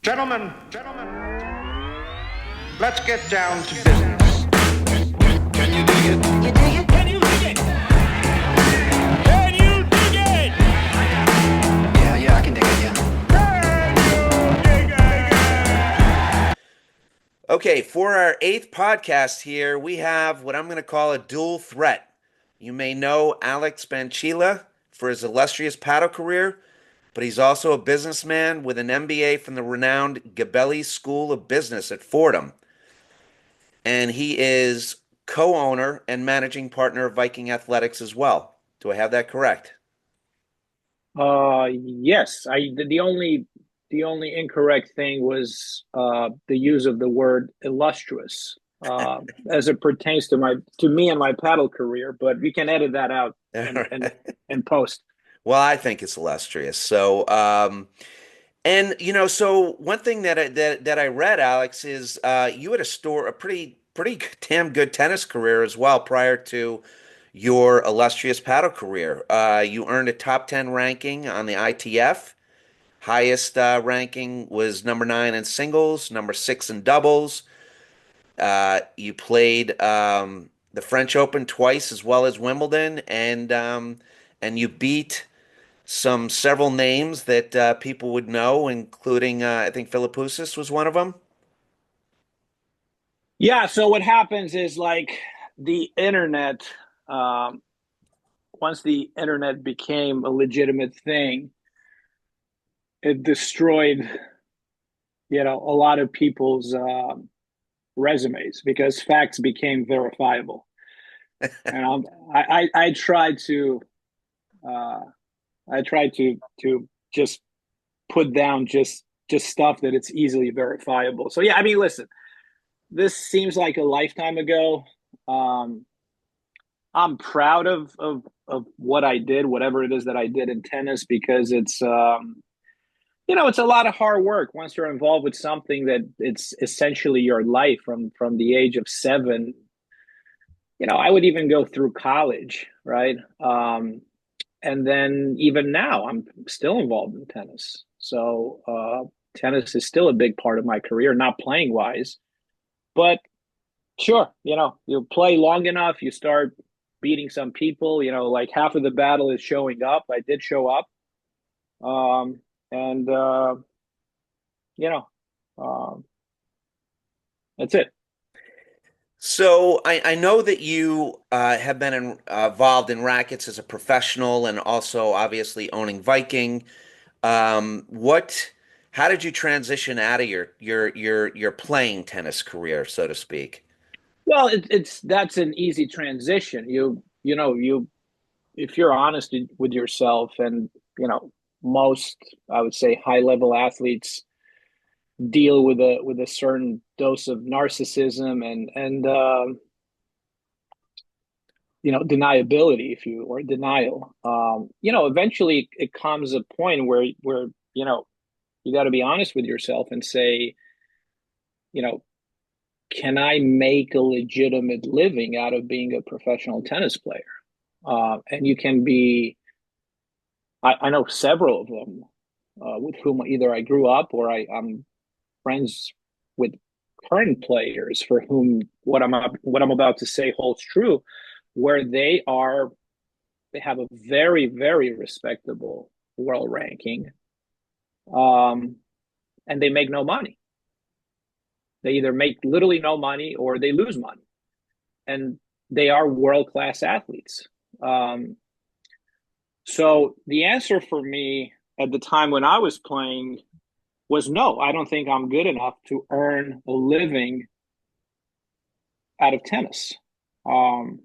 Gentlemen, let's get down to business. Can you dig it? You dig it? Can you dig it? Can you dig it? Yeah, I can dig it, yeah. Can you dig it? Okay, for our eighth podcast here, we have what I'm going to call a dual threat. You may know Alex Bancila for his illustrious paddle career, but he's also a businessman with an MBA from the renowned Gabelli School of Business at Fordham. And he is co-owner and managing partner of Viking Athletics as well. Do I have that correct? Yes. The only incorrect thing was the use of the word illustrious as it pertains to me and my paddle career, but we can edit that out and post. Well, I think it's illustrious. So one thing that I read, Alex, is you had a pretty damn good tennis career as well prior to your illustrious paddle career. You earned a top 10 ranking on the ITF. Highest ranking was number 9 in singles, number 6 in doubles. You played the French Open twice as well as Wimbledon, and you beat several names that people would know, including I think Philippoussis was one of them. Yeah. So what happens is like the internet, um, once the internet became a legitimate thing, it destroyed, a lot of people's resumes because facts became verifiable. And I tried to uh, I tried to just put down just stuff that it's easily verifiable. So yeah, I mean, listen, this seems like a lifetime ago. Um, I'm proud of what I did, whatever it is that I did in tennis, because it's a lot of hard work once you're involved with something that it's essentially your life from the age of 7. I would even go through college, right? And then even now, I'm still involved in tennis. So tennis is still a big part of my career, not playing wise, but sure, you play long enough, you start beating some people. Like half of the battle is showing up. I did show up, and you know, um, that's it. So I know that you have been involved in rackets as a professional and also obviously owning Viking. What? How did you transition out of your playing tennis career, so to speak? Well, that's an easy transition. You if you're honest with yourself, and most, I would say, high level athletes deal with a certain dose of narcissism and deniability, if you or denial. Eventually it comes a point where you got to be honest with yourself and say, you know can I make a legitimate living out of being a professional tennis player? And you can be, I know several of them with whom either I grew up or I'm friends with current players for whom what I'm about to say holds true, where they have a very, very respectable world ranking, um, and they make no money. They either make literally no money or they lose money, and they are world class athletes. Um, so the answer for me at the time when I was playing was no. I don't think I'm good enough to earn a living out of tennis, um,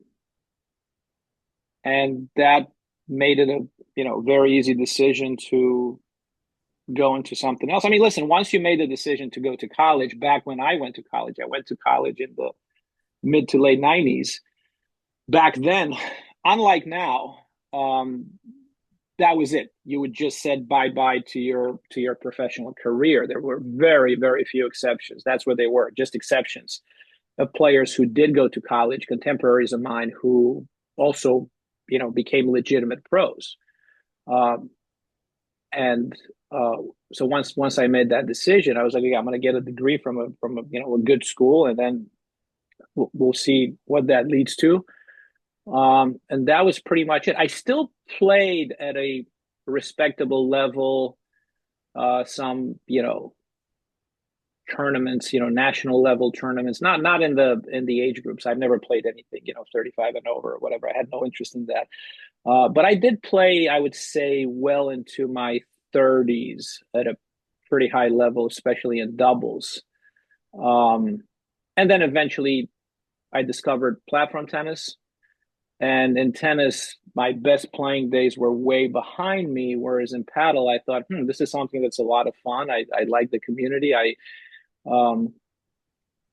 and that made it a very easy decision to go into something else. I mean, listen, once you made the decision to go to college, back when I went to college in the mid to late 90s. Back then, unlike now, um, that was it. You would just said bye bye to your professional career. There were very, very few exceptions. That's what they were, just exceptions of players who did go to college, contemporaries of mine who also became legitimate pros. Um, and so once I made that decision, I was like, yeah, I'm going to get a degree from a good school, and then we'll see what that leads to. And that was pretty much it. I still played at a respectable level, some tournaments, national level tournaments, not in the age groups. I've never played anything, 35 and over or whatever. I had no interest in that. But I did play, I would say, well into my 30s at a pretty high level, especially in doubles. And then eventually I discovered platform tennis. And in tennis, my best playing days were way behind me. Whereas in paddle, I thought, this is something that's a lot of fun. I like the community. Um,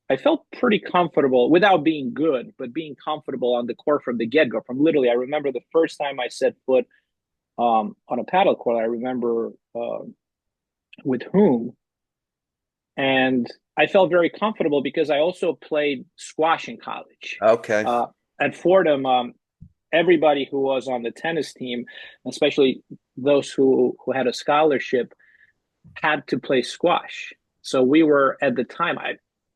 I felt pretty comfortable without being good, but being comfortable on the court from the get-go. From literally, I remember the first time I set foot on a paddle court. I remember with whom, and I felt very comfortable because I also played squash in college. Okay. At Fordham, everybody who was on the tennis team, especially those who had a scholarship, had to play squash. So we were at the time.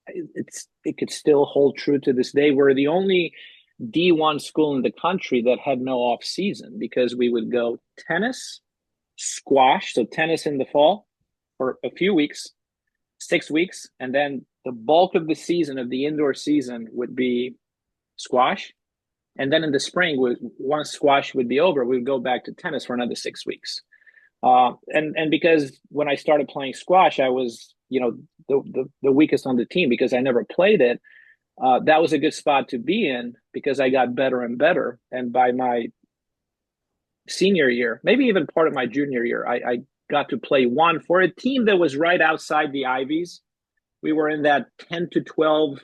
It could still hold true to this day. We're the only D1 school in the country that had no off season because we would go tennis, squash, so tennis in the fall for a few weeks, 6 weeks, and then the bulk of the season of the indoor season would be squash. And then in the spring, once squash would be over, we would go back to tennis for another 6 weeks. And because when I started playing squash, I was the weakest on the team because I never played it. That was a good spot to be in because I got better and better. And by my senior year, maybe even part of my junior year, I got to play one for a team that was right outside the Ivies. We were in that 10 to 12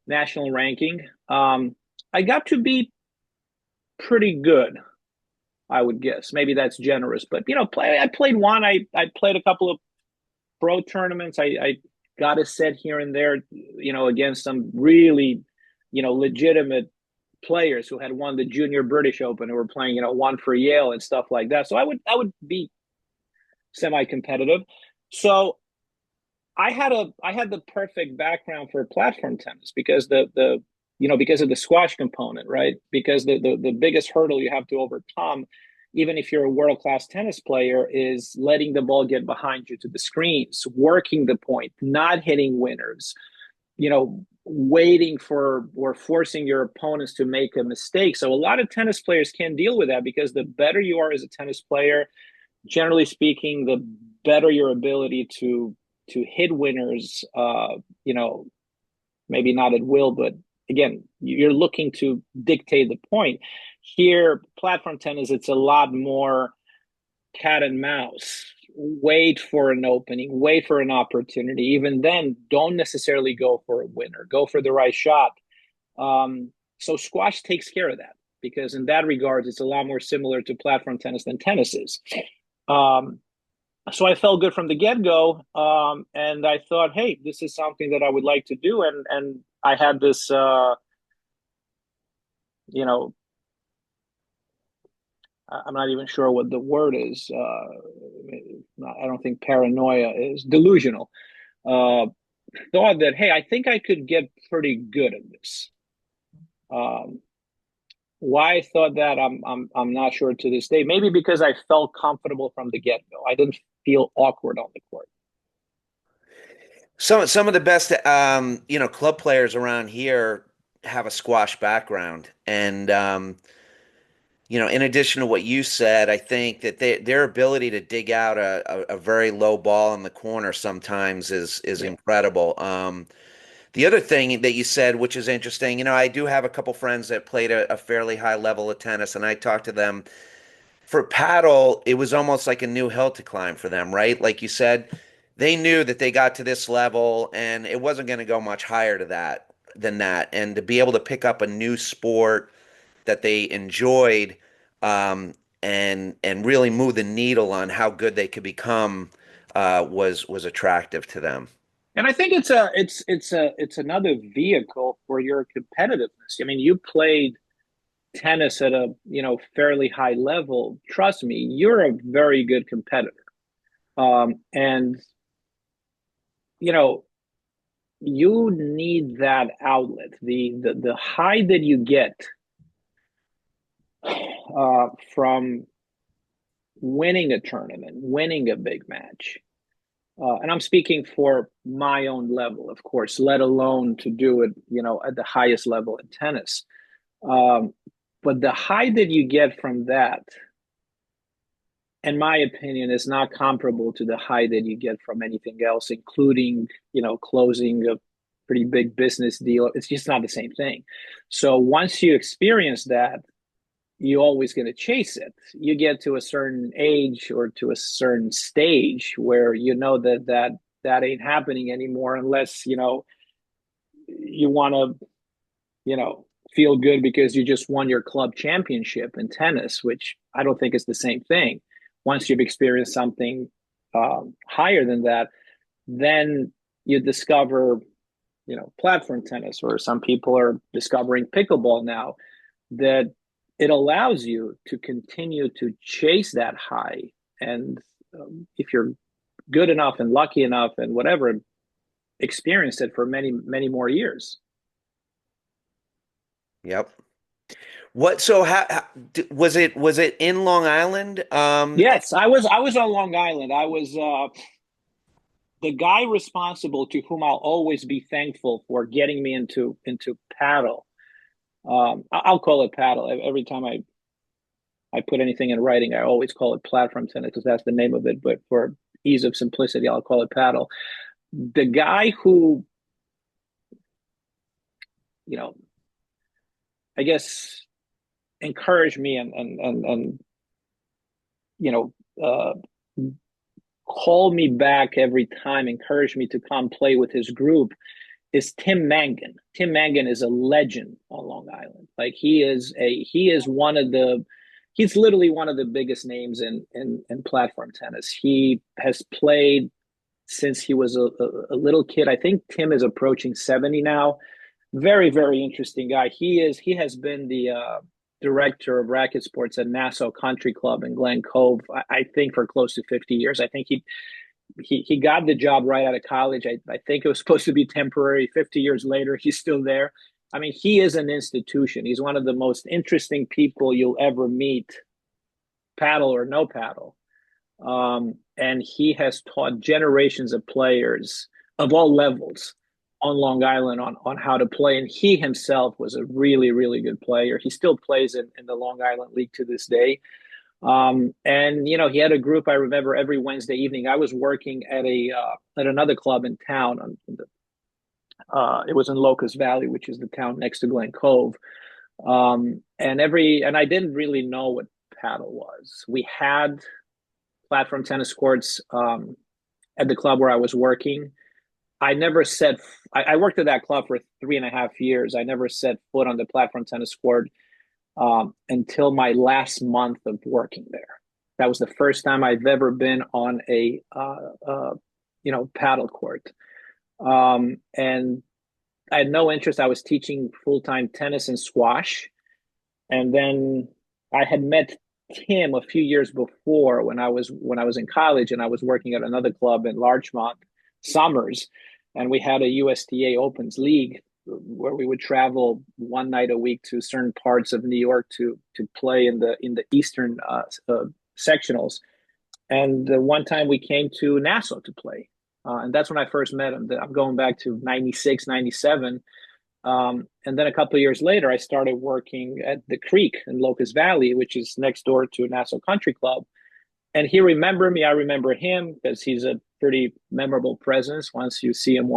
national ranking. I got to be pretty good, I would guess. Maybe that's generous, but I played one. I played a couple of pro tournaments. I got a set here and there, against some really, legitimate players who had won the Junior British Open, who were playing, one for Yale and stuff like that. So I would be semi-competitive. So I had the perfect background for platform tennis because because of the squash component, right? Because the biggest hurdle you have to overcome, even if you're a world-class tennis player, is letting the ball get behind you to the screens, working the point, not hitting winners, waiting for or forcing your opponents to make a mistake. So a lot of tennis players can't deal with that because the better you are as a tennis player, generally speaking, the better your ability to hit winners, maybe not at will, but again, you're looking to dictate the point. Here, platform tennis, it's a lot more cat and mouse. Wait for an opening, wait for an opportunity. Even then, don't necessarily go for a winner. Go for the right shot. So squash takes care of that because in that regard, it's a lot more similar to platform tennis than tennis is. So I felt good from the get-go, and I thought, hey, this is something that I would like to do. And I had this, I'm not even sure what the word is. I don't think paranoia is delusional. Thought that, hey, I think I could get pretty good at this. Why I thought that, I'm not sure to this day. Maybe because I felt comfortable from the get-go. I didn't feel awkward on the court. Some of the best club players around here have a squash background, and in addition to what you said, I think that their ability to dig out a very low ball in the corner sometimes is incredible. The other thing that you said, which is interesting, I do have a couple friends that played a fairly high level of tennis, and I talked to them. For paddle, it was almost like a new hill to climb for them, right? Like you said, they knew that they got to this level, and it wasn't going to go much higher than that. And to be able to pick up a new sport that they enjoyed, and really move the needle on how good they could become, was attractive to them. And I think it's another vehicle for your competitiveness. I mean, you played tennis at a fairly high level. Trust me, you're a very good competitor. And you know, you need that outlet. The high that you get from winning a tournament, winning a big match. And I'm speaking for my own level, of course, let alone to do it, at the highest level in tennis. Um, but the high that you get from that, in my opinion, is not comparable to the high that you get from anything else, including, closing a pretty big business deal. It's just not the same thing. So once you experience that, you're always going to chase it. You get to a certain age or to a certain stage where you know that ain't happening anymore unless you want to feel good because you just won your club championship in tennis, which I don't think is the same thing. Once you've experienced something higher than that, then you discover platform tennis, or some people are discovering pickleball now, that it allows you to continue to chase that high. And if you're good enough and lucky enough and whatever, experience it for many, many more years. Yep. What? So was it? Was it in Long Island? Yes, I was on Long Island. I was the guy responsible, to whom I'll always be thankful for getting me into paddle. I'll call it paddle. Every time I put anything in writing, I always call it platform tennis because that's the name of it. But for ease of simplicity, I'll call it paddle. The guy who, I guess, encouraged me and you know, uh, called me back every time, encouraged me to come play with his group, is Tim Mangan. Tim Mangan is a legend on Long Island. Like he's literally one of the biggest names in platform tennis. He has played since he was a little kid. I think Tim is approaching 70 now. Very, very interesting guy. He has been the director of racket sports at Nassau Country Club in Glen Cove, I think, for close to 50 years. I think he got the job right out of college. I think it was supposed to be temporary. 50 years later, he's still there. I mean, he is an institution. He's one of the most interesting people you'll ever meet, paddle or no paddle. And he has taught generations of players of all levels on Long Island on how to play. And he himself was a really, really good player. He still plays in the Long Island League to this day. And he had a group. I remember every Wednesday evening I was working at another club in town. It was in Locust Valley, which is the town next to Glen Cove. And I didn't really know what paddle was. We had platform tennis courts at the club where I was working. I never set. I worked at that club for 3.5 years. I never set foot on the platform tennis court until my last month of working there. That was the first time I've ever been on a paddle court, and I had no interest. I was teaching full-time tennis and squash, and then I had met Tim a few years before when I was in college, and I was working at another club in Larchmont, Summers, and we had a USTA Opens League where we would travel one night a week to certain parts of New York to play in the Eastern sectionals. And one time we came to Nassau to play, and that's when I first met him. I'm going back to 96, 97. And then a couple of years later, I started working at the Creek in Locust Valley, which is next door to Nassau Country Club. And he remembered me. I remember him because he's a pretty memorable presence. Once you see him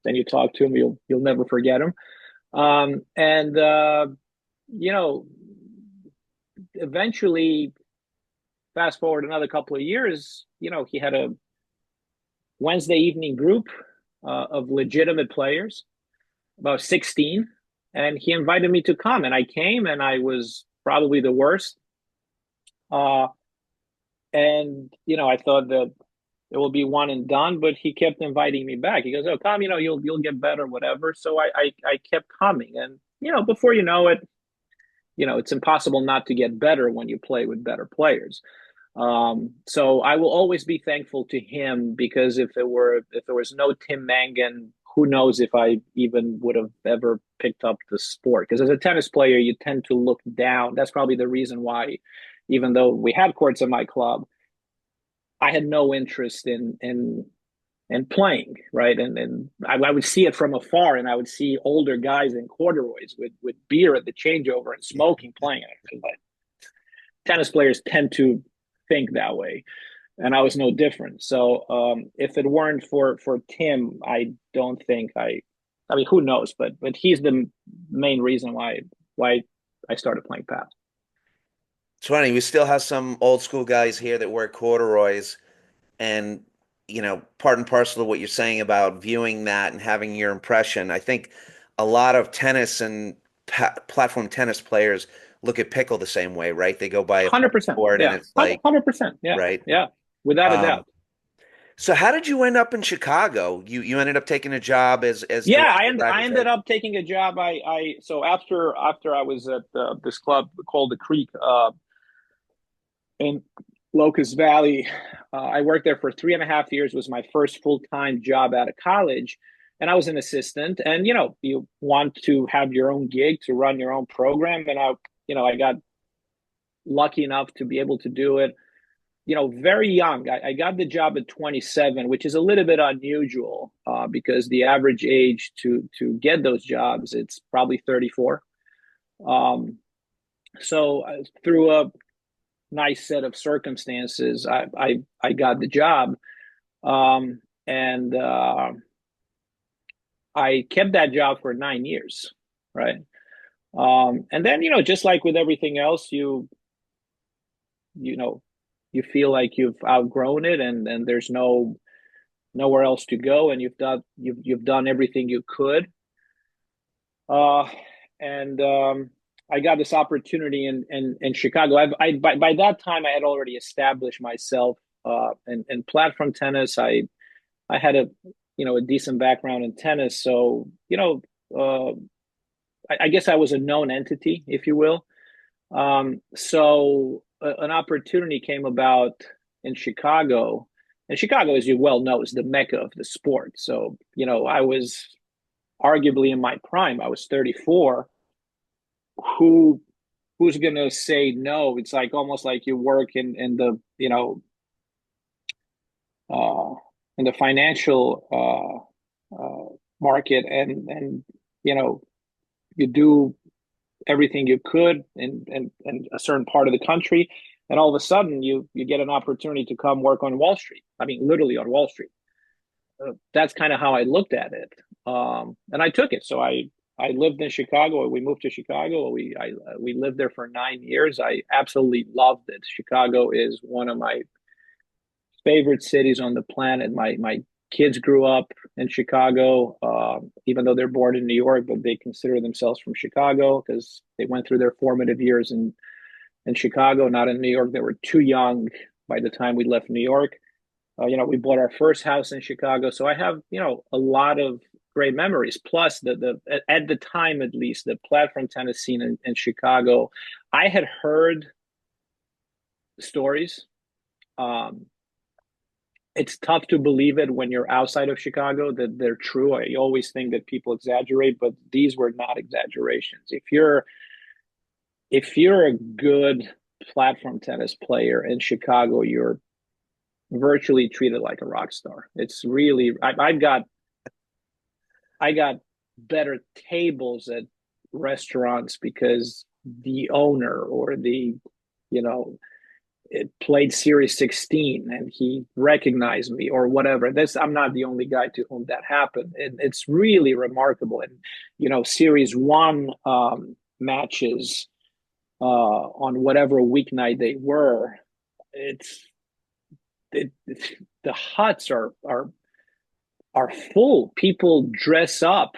then you talk to him, you'll never forget him. Eventually, fast forward another couple of years, he had a Wednesday evening group of legitimate players, about 16, and he invited me to come, and I came, and I was probably the worst. And I thought that it will be one and done, but he kept inviting me back. He goes, "Oh, come, you'll get better, whatever." So I kept coming, and before you know it, it's impossible not to get better when you play with better players. So I will always be thankful to him, because if there was no Tim Mangan, who knows if I even would have ever picked up the sport. Because as a tennis player, you tend to look down. That's probably the reason why, even though we had courts at my club, I had no interest in playing, right? And I would see it from afar, and I would see older guys in corduroys with beer at the changeover and smoking, playing. But tennis players tend to think that way, and I was no different. So if it weren't for Tim, I don't think I mean, who knows? But he's the main reason why I started playing paddle. It's funny, we still have some old school guys here that wear corduroys, and part and parcel of what you're saying about viewing that and having your impression. I think a lot of tennis and platform tennis players look at pickle the same way, right? They go by a 100%. board and Yeah. it's like, 100%. Yeah. right? Yeah. Without a Um, doubt. so how did you end up in Chicago? You ended up taking a job as Yeah, director of I practice, ended right? up taking a job. I so after I was at this club called the Creek in Locust Valley, I worked there for 3.5 years. It was my first full-time job out of college, and I was an assistant. And you want to have your own gig to run your own program, and I got lucky enough to be able to do it. Very young. I got the job at 27, which is a little bit unusual because the average age to get those jobs, it's probably 34. So through a nice set of circumstances, I got the job, and I kept that job for 9 years, right? And then just like with everything else, you know you feel like you've outgrown it, and there's nowhere else to go, and you've done everything you could. Uh, and I got this opportunity in Chicago. By that time I had already established myself in platform tennis. I had a decent background in tennis, so uh, I guess I was a known entity, if you will. So an opportunity came about in Chicago, and Chicago, as you well know, is the mecca of the sport. So I was arguably in my prime. I was 34. Who who's gonna say no? It's like almost like you work in the uh, in the financial market, and you know you do everything you could in a certain part of the country, and all of a sudden you get an opportunity to come work on Wall Street. I mean, literally on Wall Street. That's kind of how I looked at it, and I took it. So I lived in Chicago. We moved to Chicago. We lived there for 9 years. I absolutely loved it. Chicago is one of my favorite cities on the planet. My kids grew up in Chicago, even though they're born in New York, but they consider themselves from Chicago because they went through their formative years in Chicago, not in New York. They were too young by the time we left New York. We bought our first house in Chicago, so I have a lot of great memories. Plus, the at the time, at least, the platform tennis scene in Chicago, I had heard stories. Um, it's tough to believe it when you're outside of Chicago that they're true. I always think that people exaggerate, but these were not exaggerations. If you're a good platform tennis player in Chicago, you're virtually treated like a rock star. It's really I got better tables at restaurants because the owner or the you know it played Series 16 and he recognized me or whatever. This I'm not the only guy to whom that happened. It's really remarkable. And Series 1 matches on whatever weeknight they were. It's it, the huts are full. People dress up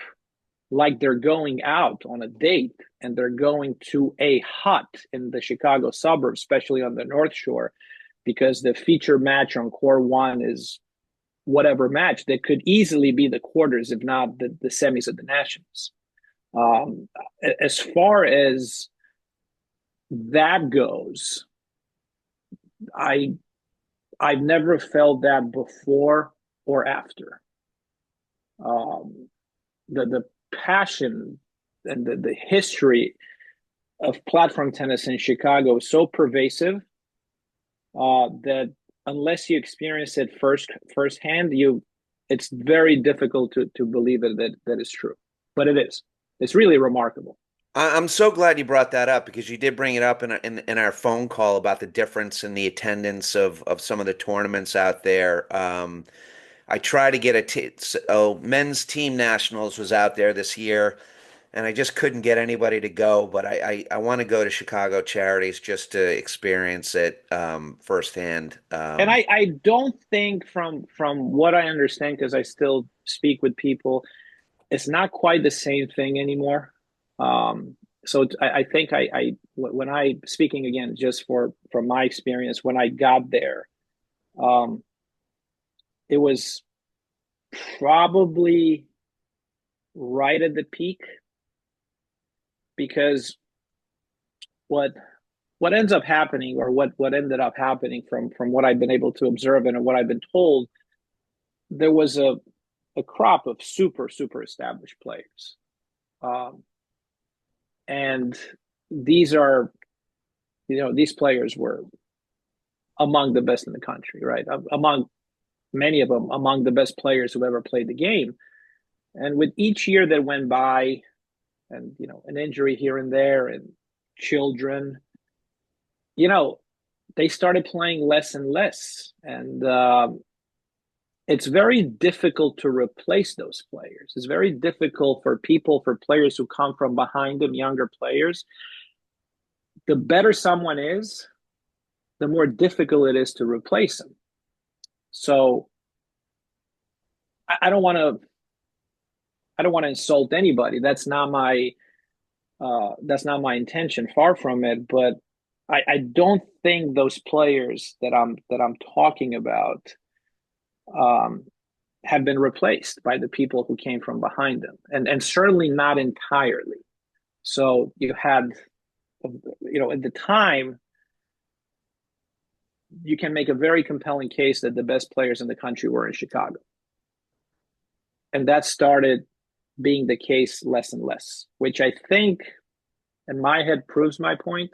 like they're going out on a date and they're going to a hut in the Chicago suburbs, especially on the North Shore, because the feature match on Core One is whatever match that could easily be the quarters, if not the semis of the Nationals. Um, as far as that goes, I I've never felt that before or after. Um, the passion and the history of platform tennis in Chicago is so pervasive that unless you experience it firsthand, it's very difficult to believe it that is true. But it is. It's really remarkable. I'm so glad you brought that up because you did bring it up in our phone call about the difference in the attendance of some of the tournaments out there. I tried to get men's team nationals was out there this year, and I just couldn't get anybody to go. But I want to go to Chicago Charities just to experience it firsthand. And I don't think from what I understand, because I still speak with people, it's not quite the same thing anymore. So I think when I speaking again just from my experience when I got there, um, it was probably right at the peak because what what ends up happening or what ended up happening from what I've been able to observe and what I've been told, there was a crop of super established players, um, and these are these players were among the best in the country, right? Among many of them, among the best players who ever played the game. And with each year that went by, and an injury here and there, and children, you know, they started playing less and less, and it's very difficult to replace those players. It's very difficult for players who come from behind them, younger players. The better someone is, the more difficult it is to replace them. So I don't want to insult anybody. That's not my intention. Far from it. But I don't think those players that I'm talking about um, have been replaced by the people who came from behind them, and certainly not entirely. So you had, at the time, you can make a very compelling case that the best players in the country were in Chicago, and that started being the case less and less, which I think, in my head, proves my point.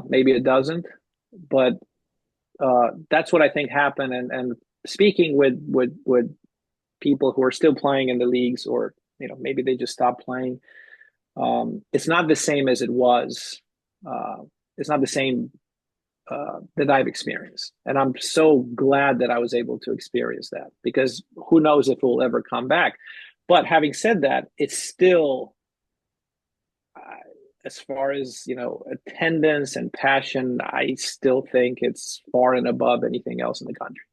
Maybe it doesn't, but that's what I think happened. And speaking with people who are still playing in the leagues, or maybe they just stopped playing, it's not the same as it was. It's not the same that I've experienced, and I'm so glad that I was able to experience that, because who knows if it will ever come back. But having said that, it's still, as far as attendance and passion, I still think it's far and above anything else in the country.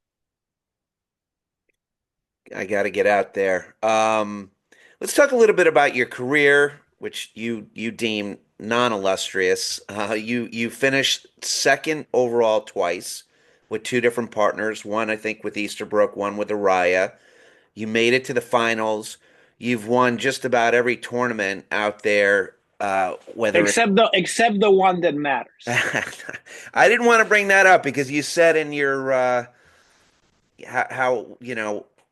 I got to get out there. Let's talk a little bit about your career, which you deem non-illustrious. You finished second overall twice with two different partners. One, I think, with Easterbrook, one with Arraya. You made it to the finals. You've won just about every tournament out there, whether it's Except the one that matters. I didn't want to bring that up because you said in your how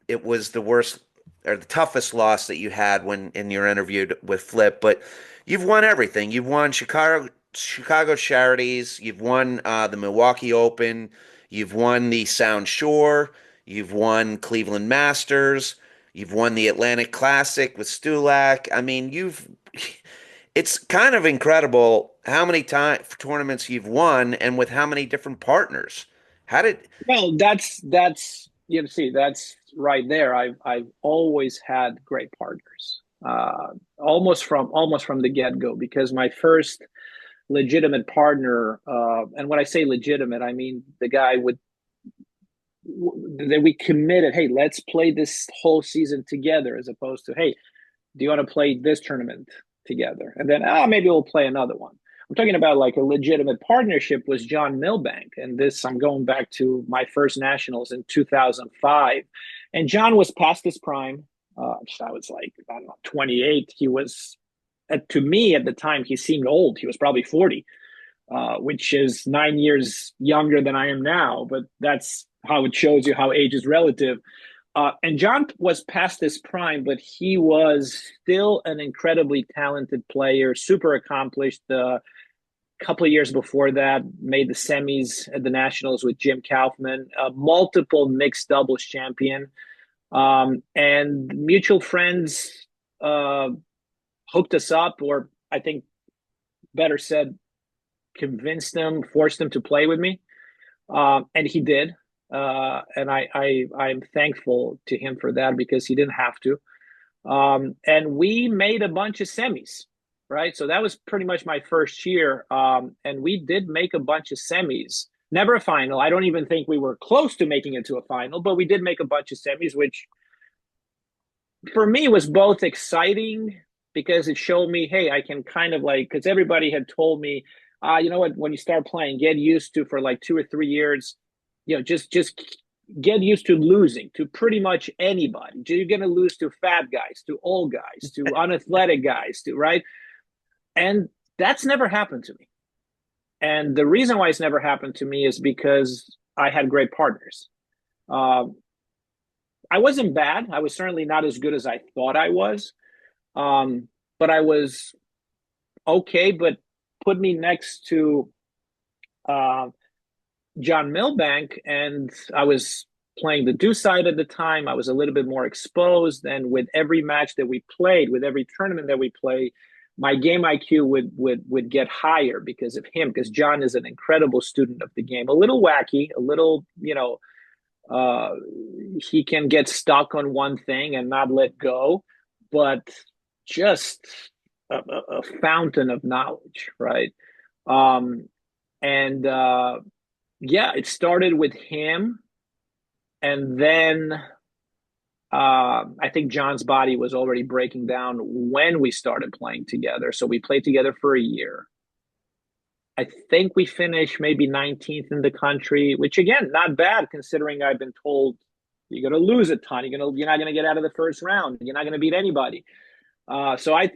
it was the worst or the toughest loss that you had when in your interview with Flip, but you've won everything. You've won Chicago Charities. You've won the Milwaukee Open. You've won the Sound Shore. You've won Cleveland Masters. You've won the Atlantic Classic with Stulac. I mean, it's kind of incredible how many tournaments you've won and with how many different partners. How did Well, that's see, that's right there. I've always had great partners, almost from the get go. Because my first legitimate partner, and when I say legitimate, I mean the guy that we committed. Hey, let's play this whole season together, as opposed to, hey, do you want to play this tournament together? And then, maybe we'll play another one. I'm talking about like a legitimate partnership was John Milbank. And this, I'm going back to my first nationals in 2005. And John was past his prime. I was like, I don't know, 28. He was, to me at the time, he seemed old. He was probably 40. which is 9 years younger than I am now. But that's how it shows you how age is relative. And John was past his prime, but he was still an incredibly talented player, super accomplished. A couple of years before that, made the semis at the Nationals with Jim Kaufman, multiple mixed doubles champion. And mutual friends hooked us up, or I think better said, convinced him, forced him to play with me. And he did. And I'm thankful to him for that because he didn't have to. And we made a bunch of semis, right? So that was pretty much my first year. And we did make a bunch of semis, never a final. I don't even think we were close to making it to a final, but we did make a bunch of semis, which for me was both exciting because it showed me, hey, I can kind of like, because everybody had told me, you know what, when you start playing, get used to for like 2 or 3 years, just get used to losing to pretty much anybody. You're going to lose to fat guys, to old guys, to unathletic guys, to right. And that's never happened to me. And the reason why it's never happened to me is because I had great partners. I wasn't bad. I was certainly not as good as I thought I was. But I was okay, but put me next to John Milbank, and I was playing the deuce side at the time. I was a little bit more exposed, and with every match that we played, with every tournament that we played, my game IQ would get higher because of him, because John is an incredible student of the game, a little wacky, a little, he can get stuck on one thing and not let go, but just a fountain of knowledge, right? Yeah, it started with him, and then I think John's body was already breaking down when we started playing together. So we played together for a year. I think we finished maybe 19th in the country, which again, not bad considering I've been told you're going to lose a ton. You're not going to get out of the first round. You're not going to beat anybody. So I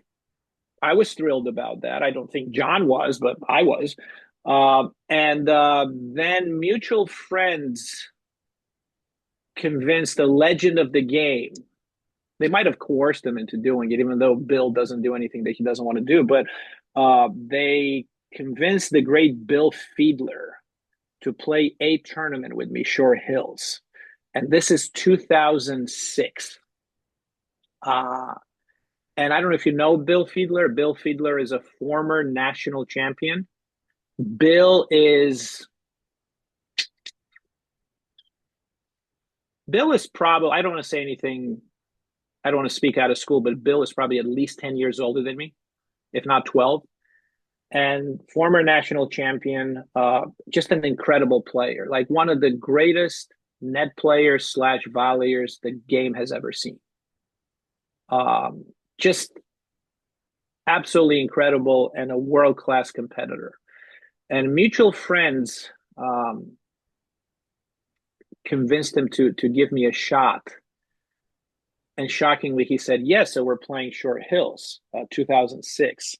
was thrilled about that. I don't think John was, but I was. Then mutual friends convinced a legend of the game. They might have coerced him into doing it, even though Bill doesn't do anything that he doesn't want to do. But they convinced the great Bill Fiedler to play a tournament with me, Short Hills. And this is 2006. And I don't know if you know Bill Fiedler. Bill Fiedler is a former national champion. Bill is probably, I don't want to say anything, I don't want to speak out of school, but Bill is probably at least 10 years older than me, if not 12. And former national champion, just an incredible player, like one of the greatest net players / volleyers the game has ever seen. Just absolutely incredible and a world-class competitor. And mutual friends convinced him to give me a shot. And shockingly, he said, yes, so we're playing Short Hills, 2006.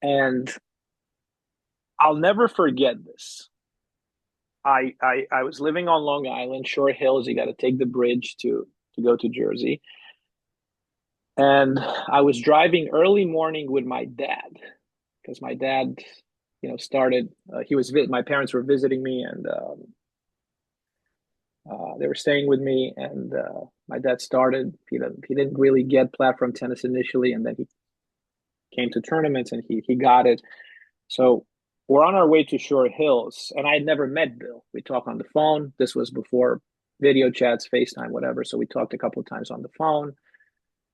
And I'll never forget this. I was living on Long Island, Short Hills. You got to take the bridge to go to Jersey. And I was driving early morning with my dad because my dad, started. My parents were visiting me, and they were staying with me. And my dad started. He didn't really get platform tennis initially, and then he came to tournaments and he got it. So we're on our way to Short Hills, and I had never met Bill. We talked on the phone. This was before video chats, FaceTime, whatever. So we talked a couple of times on the phone.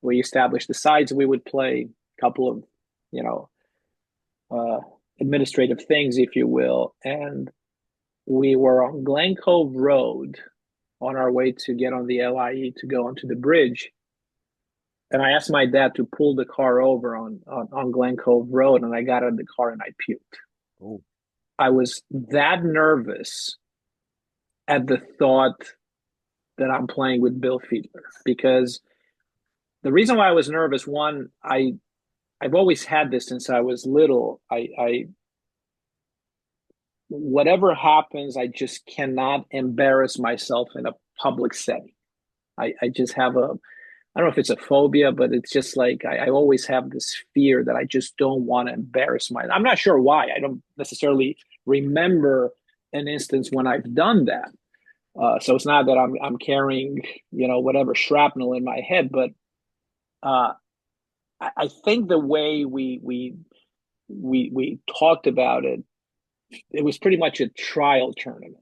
We established the sides we would play, a couple of, administrative things, if you will. And we were on Glen Cove Road on our way to get on the LIE to go onto the bridge. And I asked my dad to pull the car over on Glen Cove Road, and I got out of the car and I puked. Oh. I was that nervous at the thought that I'm playing with Bill Fiedler, because the reason why I was nervous, one, I've always had this since I was little. whatever happens, I just cannot embarrass myself in a public setting. I just have I don't know if it's a phobia, but it's just like I always have this fear that I just don't want to embarrass myself. I'm not sure why. I don't necessarily remember an instance when I've done that. So it's not that I'm carrying, whatever shrapnel in my head, but uh, I think the way we talked about it, it was pretty much a trial tournament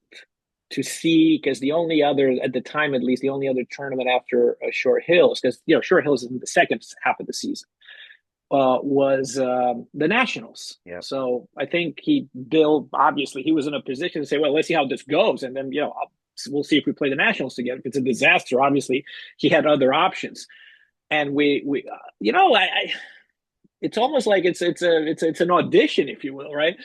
to see, because the only other, at the time at least, the only other tournament after Short Hills, because Short Hills is in the second half of the season, was the Nationals. Yeah. So I think Bill, obviously, he was in a position to say, well, let's see how this goes, and then we'll see if we play the Nationals together. If it's a disaster, obviously, he had other options, and we it's almost like it's an audition, if you will, right?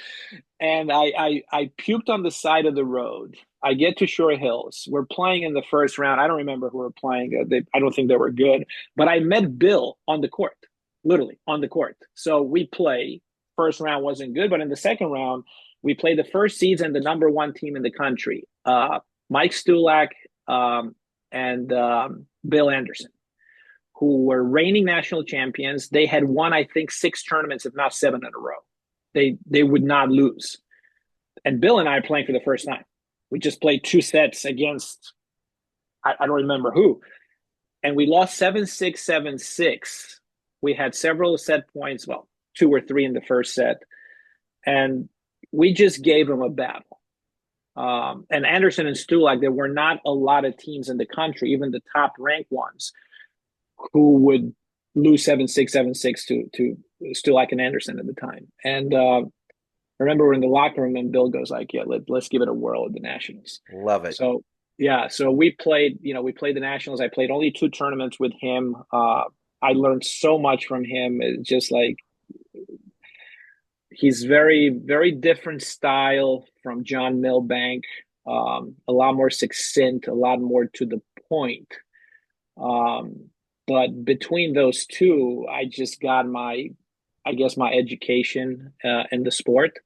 And I puked on the side of the road. I get to Short Hills. We're playing in the first round. I don't remember who we're playing. I don't think they were good. But I met Bill on the court, literally on the court. So we play. First round wasn't good, but in the second round, we play the first seeds and the number one team in the country, Mike Stulac and Bill Anderson, who were reigning national champions. They had won, I think, 6 tournaments, if not 7 in a row. They would not lose. And Bill and I are playing for the first time. We just played 2 sets against, I don't remember who. And we lost 7-6, 7-6. We had several set points, well, 2 or 3 in the first set. And we just gave them a battle. And Anderson and Stulac, there were not a lot of teams in the country, even the top ranked ones, who would lose 7-6, 7-6 to Stulac and Anderson at the time. And I remember we're in the locker room and Bill goes like, yeah, let's give it a whirl at the Nationals. Love it. So, yeah, so we played the Nationals. I played only 2 tournaments with him. I learned so much from him. It's just like, he's very, very different style from John Milbank, a lot more succinct, a lot more to the point. But between those two, I just got my education in the sport.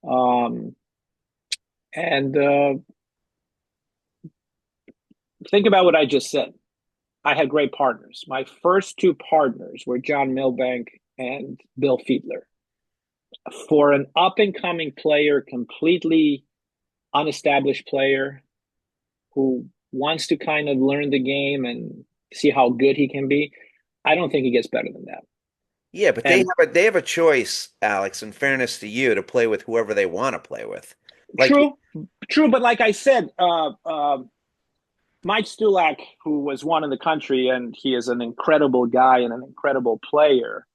And think about what I just said. I had great partners. My first 2 partners were John Milbank and Bill Fiedler. For an up-and-coming player, completely unestablished player who wants to kind of learn the game and see how good he can be, I don't think he gets better than that. Yeah, but they have a choice, Alex, in fairness to you, to play with whoever they want to play with. Like, True, but like I said, Mike Stulac, who was one in the country, and he is an incredible guy and an incredible player,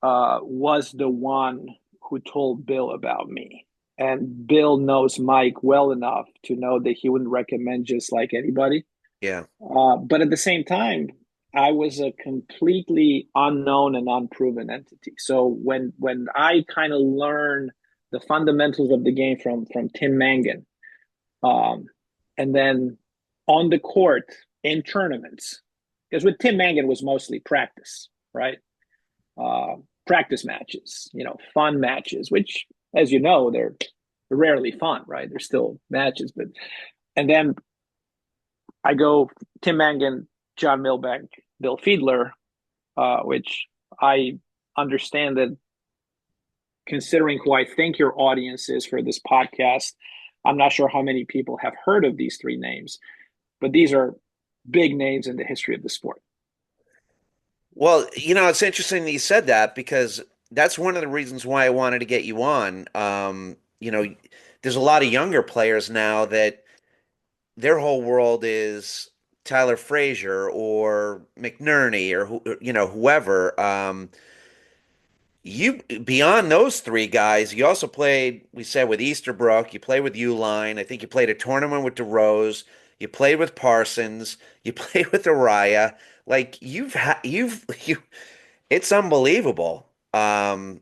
was the one who told Bill about me. And Bill knows Mike well enough to know that he wouldn't recommend just like anybody. yeah. But at the same time, I was a completely unknown and unproven entity. So when I kind of learned the fundamentals of the game from Tim Mangan, and then on the court in tournaments, because with Tim Mangan was mostly practice, right? Practice matches, fun matches, which, as you know, they're rarely fun, right? They're still matches, and then I go Tim Mangan, John Milbank, Bill Fiedler, which I understand that, considering who I think your audience is for this podcast, I'm not sure how many people have heard of these 3 names, but these are big names in the history of the sport. Well, it's interesting that you said that, because that's one of the reasons why I wanted to get you on. There's a lot of younger players now that their whole world is Tyler Frazier or McNerney or whoever. You, beyond those 3 guys, you also played, we said, with Easterbrook. You played with Uihlein. I think you played a tournament with DeRose. You played with Parsons. You played with Arraya. Like, it's unbelievable. I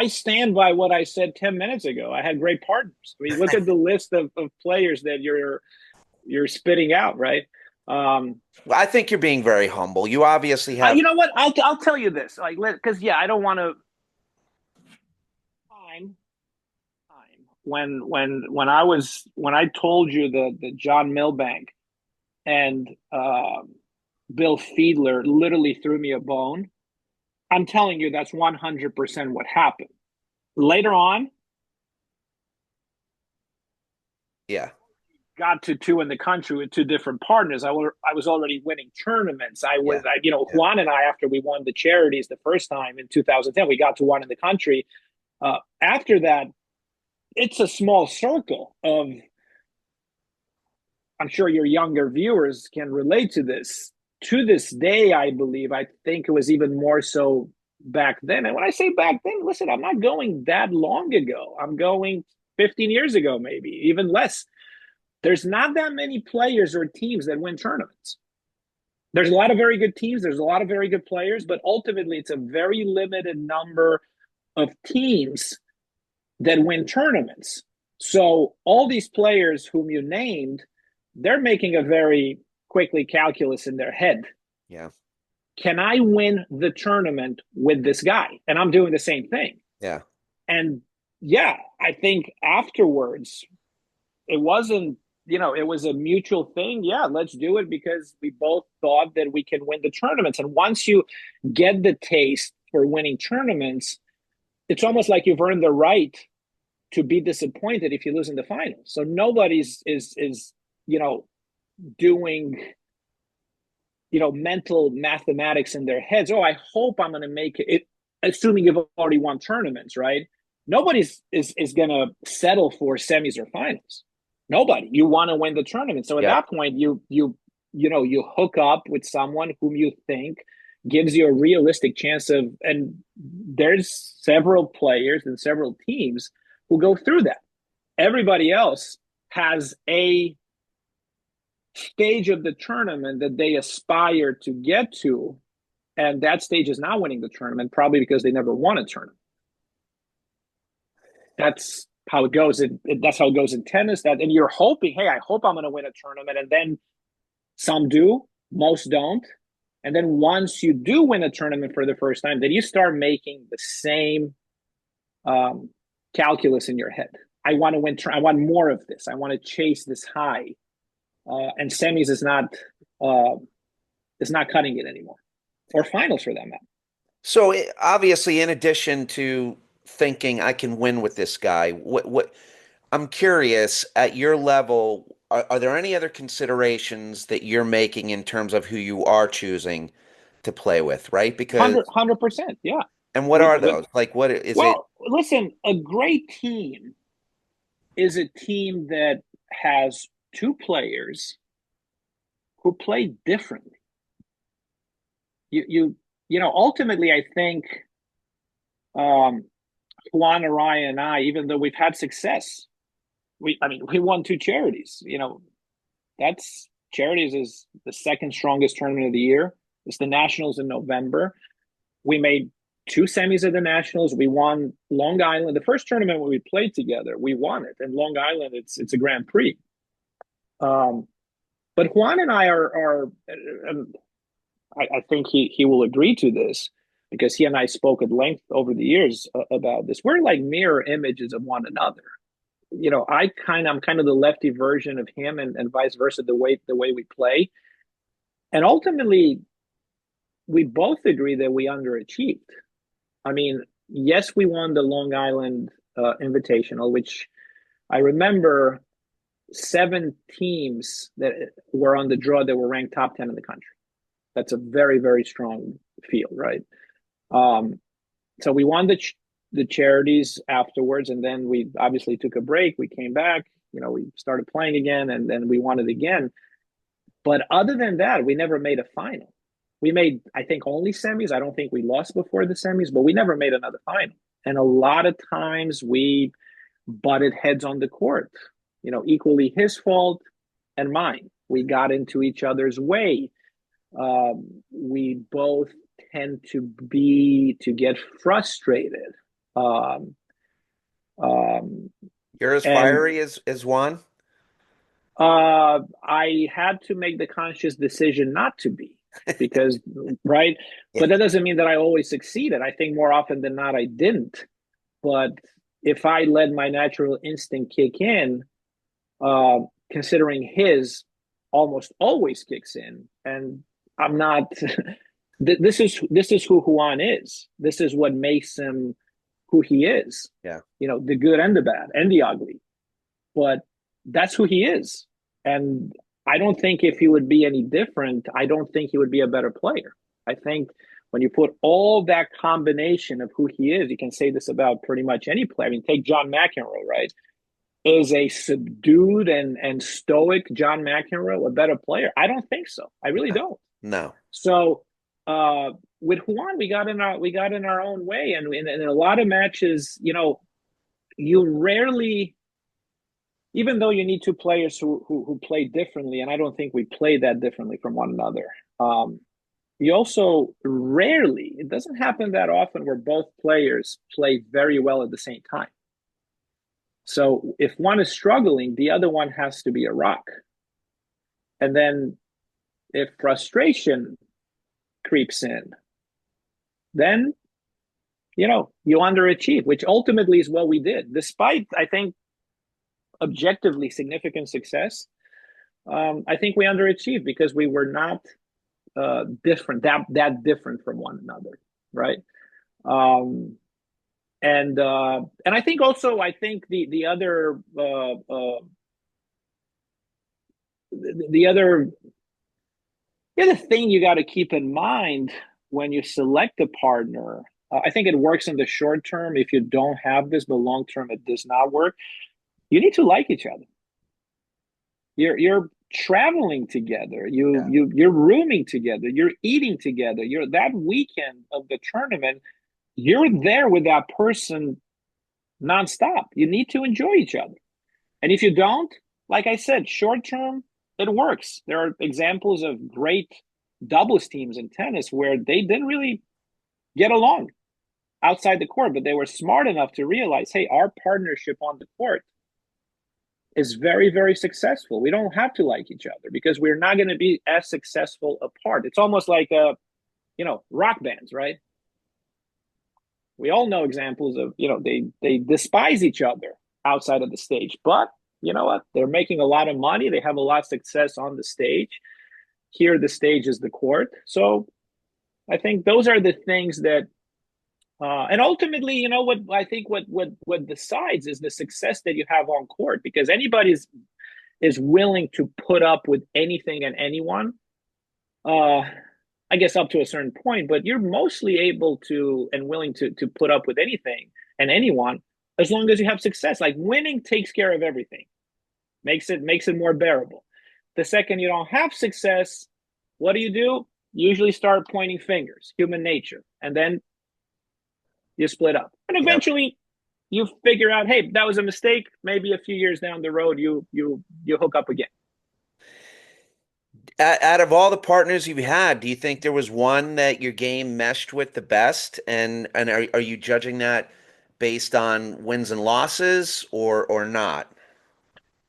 stand by what I said 10 minutes ago. I had great partners. I mean, look at the list of players that you're spitting out, right? I think you're being very humble. You obviously have. You know what? I'll tell you this, because I don't want to. Time. when I told you the John Milbank and Bill Fiedler literally threw me a bone, I'm telling you that's 100% what happened. Later on, Yeah. got to two in the country with two different partners. I was already winning tournaments. Yeah. Yeah. Juan and I, after we won the charities the first time in 2010, we got to one in the country. After that, it's a small circle of, I'm sure your younger viewers can relate to this. To this day, I believe, I think it was even more so back then. And when I say back then, listen, I'm not going that long ago. I'm going 15 years ago, maybe, even less. There's not that many players or teams that win tournaments. There's a lot of very good teams. There's a lot of very good players, but ultimately it's a very limited number of teams that win tournaments. So all these players whom you named, they're making a very quickly calculus in their head. Yeah. Can I win the tournament with this guy? And I'm doing the same thing. Yeah. And yeah, I think afterwards, it wasn't, it was a mutual thing. Yeah, let's do it because we both thought that we can win the tournaments. And once you get the taste for winning tournaments, it's almost like you've earned the right to be disappointed if you lose in the finals. So nobody's is doing mental mathematics in their heads. Oh, I hope I'm going to make it, assuming you've already won tournaments, right? Nobody's is going to settle for semis or finals. Nobody. You want to win the tournament. So at that point, you hook up with someone whom you think gives you a realistic chance of, and there's several players and several teams who go through that. Everybody else has a stage of the tournament that they aspire to get to, and that stage is not winning the tournament, probably because they never won a tournament. That's how it goes. That's how it goes in tennis. And you're hoping, hey, I hope I'm going to win a tournament, and then some do, most don't. And then once you do win a tournament for the first time, then you start making the same calculus in your head. I want to win. I want more of this. I want to chase this high. And semis is not cutting it anymore, or finals for that matter. So obviously, in addition to thinking I can win with this guy, what I'm curious, at your level, are there any other considerations that you're making in terms of who you are choosing to play with, right? Because 100%, yeah. And what are those? Like, what is it? Well, listen, a great team is a team that has two players who play differently. Ultimately, I think Juan, Arraya, and I, even though we've had success, we won two charities. That's charities is the second strongest tournament of the year. It's the Nationals in November. We made two semis of the Nationals. We won Long Island. The first tournament when we played together, we won it. And Long Island, it's a Grand Prix. But Juan and I are I think he will agree to this because he and I spoke at length over the years about this. We're like mirror images of one another. I'm kind of the lefty version of him, and vice versa, the way we play. And ultimately, we both agree that we underachieved. I mean, yes, we won the Long Island Invitational, which I remember 7 teams that were on the draw that were ranked top 10 in the country. That's a very, very strong field, right? So we won the charities afterwards, and then we obviously took a break. We came back, we started playing again, and then we won it again. But other than that, we never made a final. We made, I think, only semis. I don't think we lost before the semis, but we never made another final. And a lot of times we butted heads on the court, equally his fault and mine. We got into each other's way. We both tend to get frustrated. You're as fiery as Juan? I had to make the conscious decision not to be, because right. Yeah. But that doesn't mean that I always succeeded. I think more often than not I didn't. But if I let my natural instinct kick in, considering his almost always kicks in, and I'm not. This is who Juan is. This is what makes him who he is. Yeah. The good and the bad and the ugly. But that's who he is. And I don't think if he would be any different, I don't think he would be a better player. I think when you put all that combination of who he is, you can say this about pretty much any player. I mean, take John McEnroe, right? Is a subdued and stoic John McEnroe a better player? I don't think so. I really don't. No. So with Juan, we got in our own way, and in a lot of matches, you rarely, even though you need two players who play differently, and I don't think we play that differently from one another. You also rarely, it doesn't happen that often where both players play very well at the same time. So if one is struggling, the other one has to be a rock. And then if frustration creeps in, then, you underachieve, which ultimately is what we did. Despite, I think, objectively significant success, I think we underachieved because we were not different, that different from one another, right? And I think also, the other thing you got to keep in mind when you select a partner, I think it works in the short term. If you don't have this, but long term it does not work. You need to like each other. You're traveling together. You're rooming together. You're eating together. You're that weekend of the tournament. You're there with that person nonstop. You need to enjoy each other. And if you don't, like I said, short term, it works. There are examples of great doubles teams in tennis where they didn't really get along outside the court, but they were smart enough to realize, hey, our partnership on the court is very, very successful. We don't have to like each other because we're not going to be as successful apart. It's almost like rock bands, right? We all know examples of, they despise each other outside of the stage, but you know what? They're making a lot of money. They have a lot of success on the stage. Here, the stage is the court. So I think those are the things that, and ultimately, what I think what decides is the success that you have on court, because anybody is willing to put up with anything and anyone. I guess up to a certain point, but you're mostly able to and willing to put up with anything and anyone as long as you have success. Like winning takes care of everything, makes it more bearable. The second you don't have success, what do? You usually start pointing fingers, human nature, and then you split up. And eventually you figure out, hey, that was a mistake. Maybe a few years down the road, you hook up again. Out of all the partners you've had, do you think there was one that your game meshed with the best? And are you judging that based on wins and losses or not?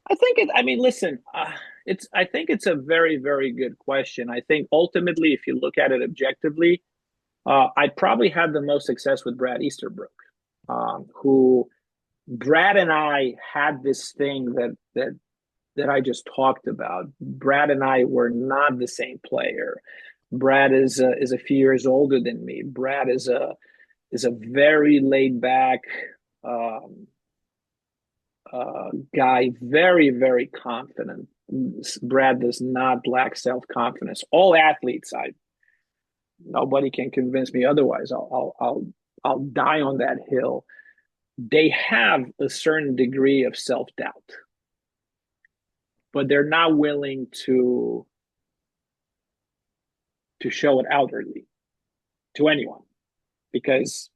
I think listen, I think it's a very, very good question. I think ultimately, if you look at it objectively, I probably had the most success with Brad Easterbrook, who Brad and I had this thing that I just talked about. Brad and I were not the same player. Brad is a few years older than me. Brad is a very laid back guy, very, very confident. Brad does not lack self-confidence. All athletes, nobody can convince me otherwise. I'll die on that hill. They have a certain degree of self-doubt, but they're not willing to show it outwardly to anyone because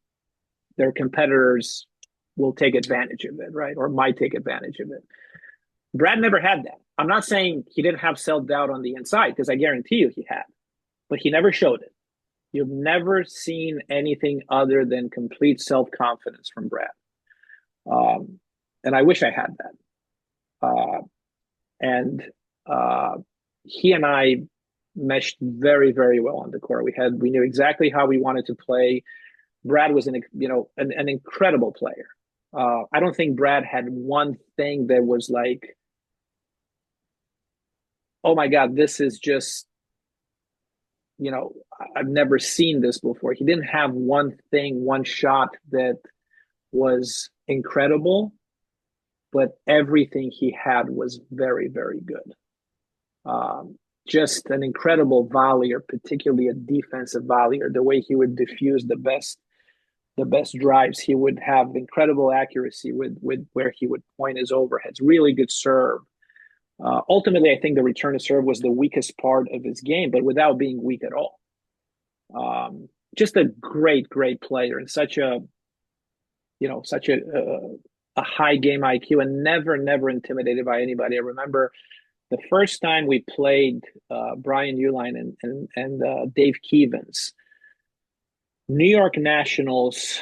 their competitors will take advantage of it, right? Or might take advantage of it. Brad never had that. I'm not saying he didn't have self-doubt on the inside, because I guarantee you he had, but he never showed it. You've never seen anything other than complete self-confidence from Brad. And I wish I had that. And he and I meshed very, very well on the court. We knew exactly how we wanted to play. Brad was an incredible player. I don't think Brad had one thing that was like, oh my God, this is just, I've never seen this before. He didn't have one thing, one shot that was incredible, but everything he had was very, very good. Just an incredible volleyer, particularly a defensive volleyer. The way he would diffuse the best drives, he would have incredible accuracy with where he would point his overheads. Really good serve. Ultimately, I think the return to serve was the weakest part of his game, but without being weak at all. Just a great, great player, and such a high game IQ, and never intimidated by anybody. I remember the first time we played Brian Uihlein and Dave Keevans, New York Nationals,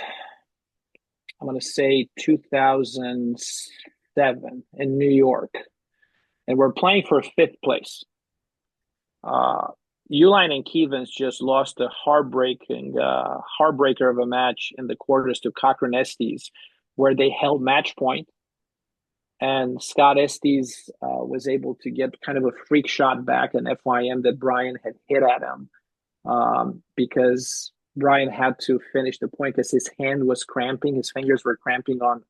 I'm going to say 2007 in New York, and we're playing for fifth place. Uihlein and Keevans just lost a heartbreaker of a match in the quarters to Cochran Estes, where they held match point. And Scott Estes was able to get kind of a freak shot back in FYM that Brian had hit at him because Brian had to finish the point because his hand was cramping, his fingers were cramping on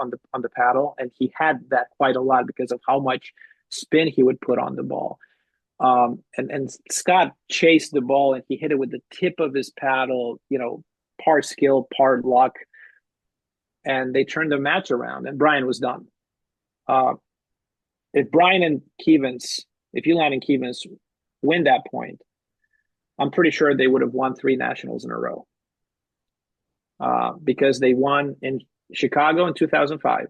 the paddle, and he had that quite a lot because of how much spin he would put on the ball. And Scott chased the ball and he hit it with the tip of his paddle, part skill, part luck, and they turned the match around, and Brian was done. If Uihlein and Keevans win that point, I'm pretty sure they would have won 3 nationals in a row. Because they won in Chicago in 2005.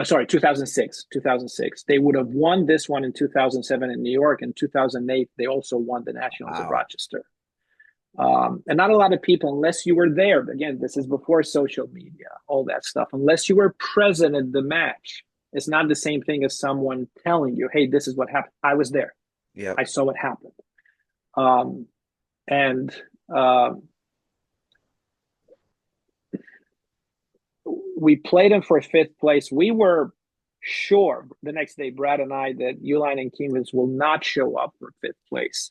2006. They would have won this one in 2007 in New York. In 2008, they also won the Nationals of Rochester. And not a lot of people, unless you were there, again, this is before social media, all that stuff, unless you were present at the match, it's not the same thing as someone telling you, hey, this is what happened. I was there. Yeah. I saw what happened. We played him for fifth place. We were sure the next day, Brad and I, that Uihlein and Keevans will not show up for fifth place.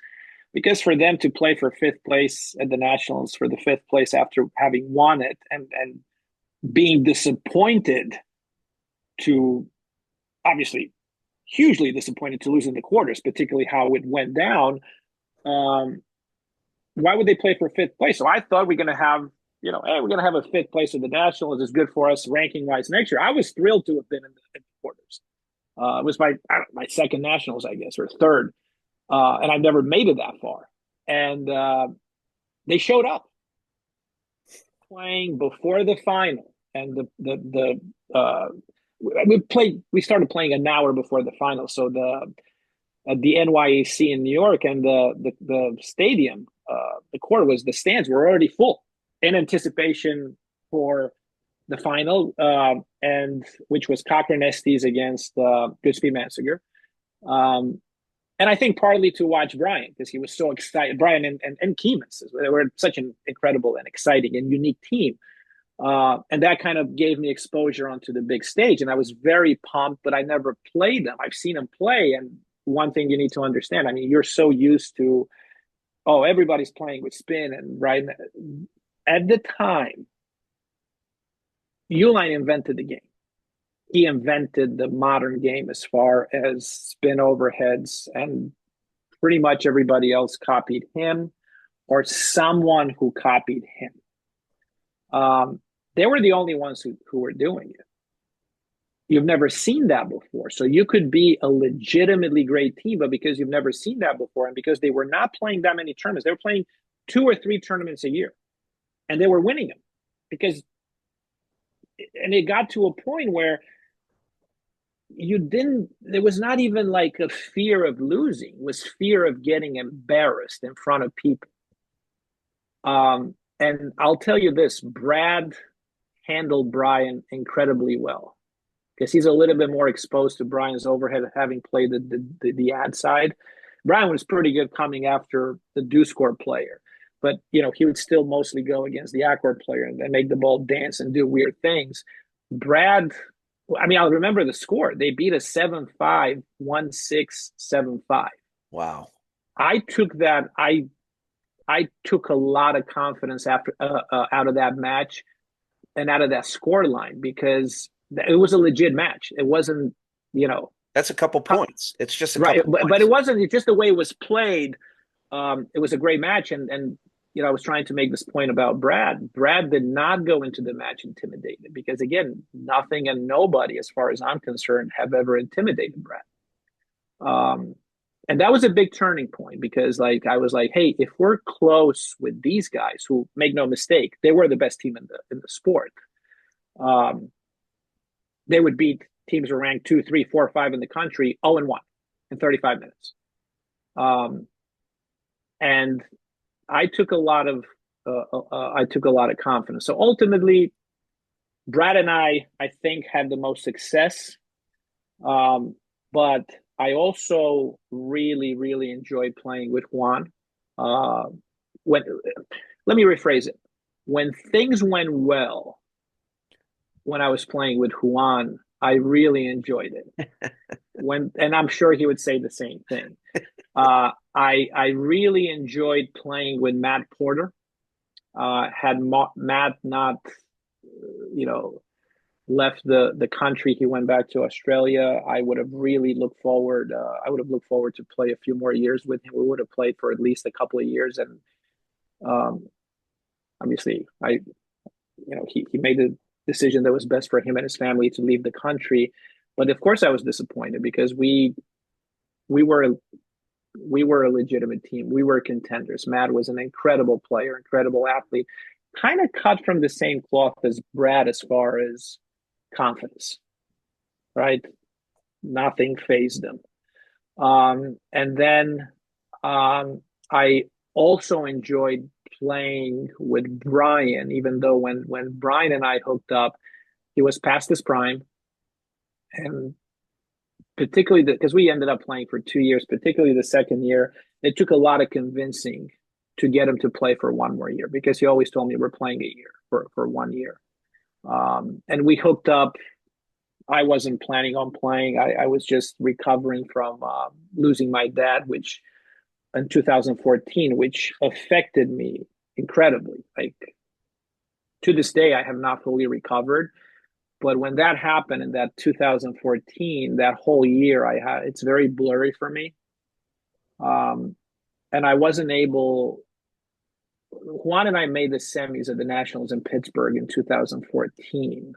Because for them to play for fifth place at the Nationals, for the fifth place after having won it and being disappointed to, obviously, hugely disappointed to lose in the quarters, particularly how it went down, why would they play for fifth place? So I thought we're going to have, hey, we're going to have a fifth place at the Nationals. It's good for us ranking-wise next year. I was thrilled to have been in the quarters. It was my second Nationals, I guess, or third. And I've never made it that far. And they showed up playing before the final. And we started playing an hour before the final. So at the NYAC in New York, and the stadium, the stands were already full in anticipation for the final, and which was Cochran Estes against Goodspeed Mansiger. And I think partly to watch Brian, because he was so excited. Brian and Keevans, they were such an incredible and exciting and unique team. And that kind of gave me exposure onto the big stage. And I was very pumped, but I never played them. I've seen them play. And one thing you need to understand, I mean, you're so used to, everybody's playing with spin. And right at the time, Uihlein invented the game. He invented the modern game as far as spin overheads, and pretty much everybody else copied him or someone who copied him. They were the only ones who were doing it. You've never seen that before. So you could be a legitimately great team, but because you've never seen that before, and because they were not playing that many tournaments, they were playing 2 or 3 tournaments a year, and they were winning them and it got to a point where there was not even like a fear of losing, it was fear of getting embarrassed in front of people. And I'll tell you this, Brad handled Brian incredibly well, because he's a little bit more exposed to Brian's overhead, having played the ad side. Brian was pretty good coming after the deuce score player, but he would still mostly go against the awkward player and make the ball dance and do weird things. Brad, I mean, I'll remember the score. They beat us 7-5, 1-6, 7-5. Wow. I took that. I took a lot of confidence after out of that match and out of that score line because it was a legit match. It wasn't, That's a couple points. It's just a right, couple but points. it wasn't just the way it was played. It was a great match, and I was trying to make this point about Brad. Brad did not go into the match intimidated because, again, nothing and nobody, as far as I'm concerned, have ever intimidated Brad. And that was a big turning point because, I was like, hey, if we're close with these guys, who, make no mistake, they were the best team in the sport. They would beat teams who are ranked 2, 3, 4, 5 in the country 0-1 in 35 minutes. And I took a lot of confidence. So ultimately, Brad and I think, had the most success. But I also really, really enjoyed playing with Juan. Let me rephrase it. When things went well, when I was playing with Juan, I really enjoyed it. And I'm sure he would say the same thing. I really enjoyed playing with Matt Porter. Had Matt not, left the country, he went back to Australia, I would have really looked forward. I would have looked forward to play a few more years with him. We would have played for at least a couple of years, and obviously, he made the decision that was best for him and his family to leave the country. But of course, I was disappointed because we were a legitimate team. We were contenders. Matt was an incredible player, incredible athlete, kind of cut from the same cloth as Brad as far as confidence, right? Nothing fazed him. And then I also enjoyed playing with Brian, even though when Brian and I hooked up, he was past his prime. And particularly because we ended up playing for 2 years, particularly the second year, it took a lot of convincing to get him to play for one more year because he always told me we're playing a year for 1 year. And we hooked up. I wasn't planning on playing. I was just recovering from losing my dad, which in 2014, which affected me incredibly. To this day, I have not fully recovered. But when that happened in that 2014, that whole year it's very blurry for me. And I wasn't able. Juan and I made the semis at the Nationals in Pittsburgh in 2014.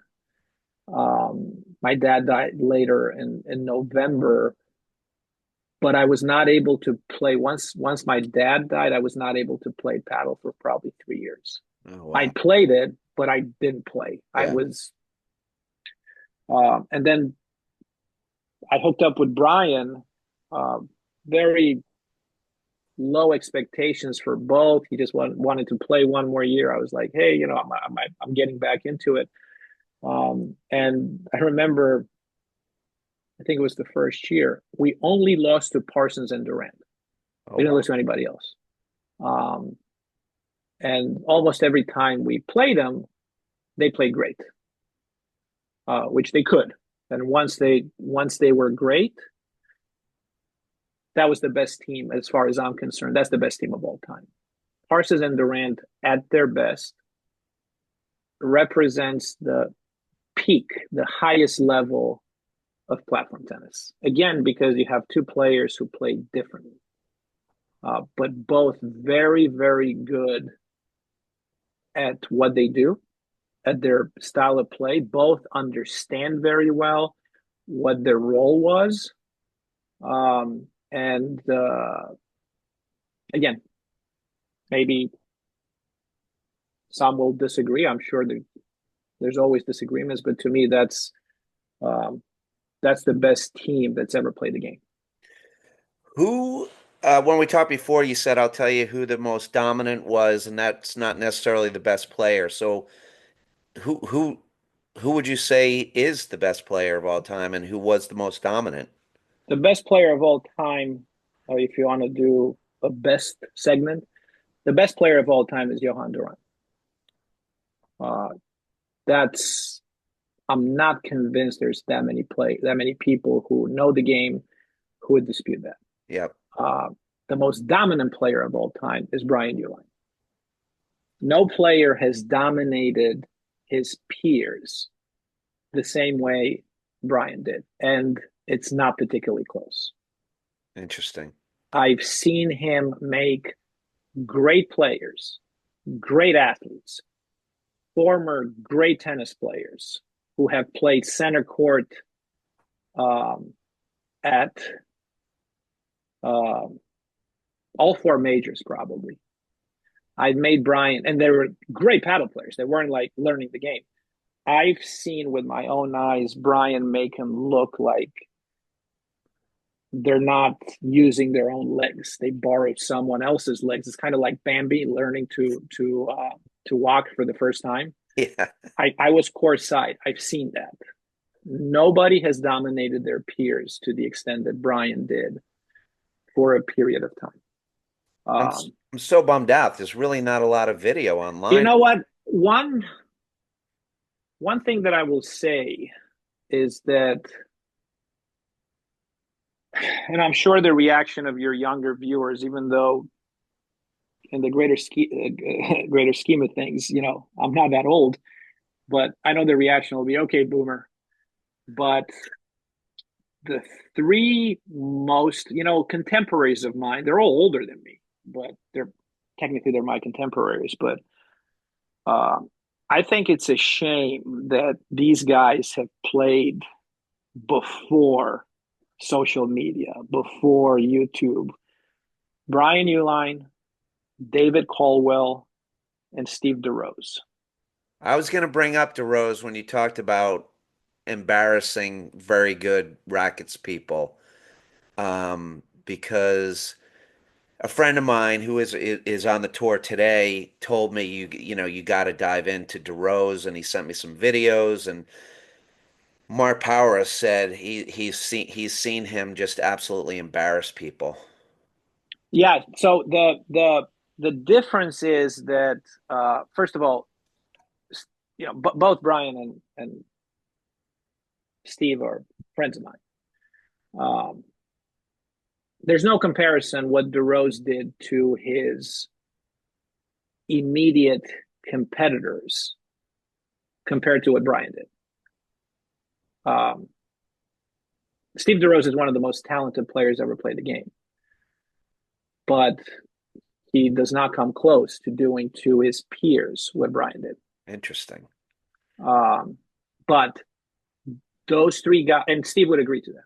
My dad died later in November, but I was not able to play. Once my dad died, I was not able to play paddle for probably 3 years. Oh, wow. I played it, but I didn't play. Yeah. And then I hooked up with Brian. Very low expectations for both. He just wanted to play one more year. I was like, hey, I'm getting back into it. And I remember, I think it was the first year, we only lost to Parsons and Durant. We didn't lose to anybody else. And almost every time we played them, they played great, which they could. And once they were great, that was the best team as far as I'm concerned. That's the best team of all time. Parsons and Durant at their best represents the peak, the highest level of platform tennis. Again, because you have two players who play differently, but both very, very good at what they do, at their style of play. Both understand very well what their role was. And again, maybe some will disagree. I'm sure there's always disagreements, but to me, that's the best team that's ever played the game. Who, when we talked before, you said, I'll tell you who the most dominant was, and that's not necessarily the best player. So who would you say is the best player of all time, and who was the most dominant? The best player of all time, if you want to do a best segment, the best player of all time is Johan Durant. That's I'm not convinced there's that many people who know the game who would dispute that. Yep. The most dominant player of all time is Brian Uihlein. No player has dominated his peers the same way Brian did, and it's not particularly close. Interesting. I've seen him make great players, great athletes, former great tennis players who have played center court at all four majors probably. I've made Brian, and they were great paddle players. They weren't like learning the game. I've seen with my own eyes Brian make him look like they're not using their own legs. They borrowed someone else's legs. It's kind of like Bambi learning to walk for the first time. Yeah. I was courtside. I've seen that. Nobody has dominated their peers to the extent that Brian did for a period of time. I'm so bummed out. There's really not a lot of video online. You know what? One thing that I will say is that, and I'm sure the reaction of your younger viewers, even though in the greater scheme of things, you know, I'm not that old, but I know the reaction will be, okay, boomer. But the three most, you know, contemporaries of mine, they're all older than me, but they're my contemporaries. But I think it's a shame that these guys have played before social media, before YouTube. Brian Uihlein, David Caldwell, and Steve DeRose. I was going to bring up DeRose when you talked about embarrassing very good rackets people, because a friend of mine who is on the tour today told me you got to dive into DeRose, and he sent me some videos, and Mark Power said he's seen him just absolutely embarrass people. Yeah. So the difference is that first of all, you know, both Brian and Steve are friends of mine. There's no comparison what DeRose did to his immediate competitors compared to what Brian did. Steve DeRose is one of the most talented players ever played the game, but he does not come close to doing to his peers what Brian did. Interesting. But those three guys, and Steve would agree to that.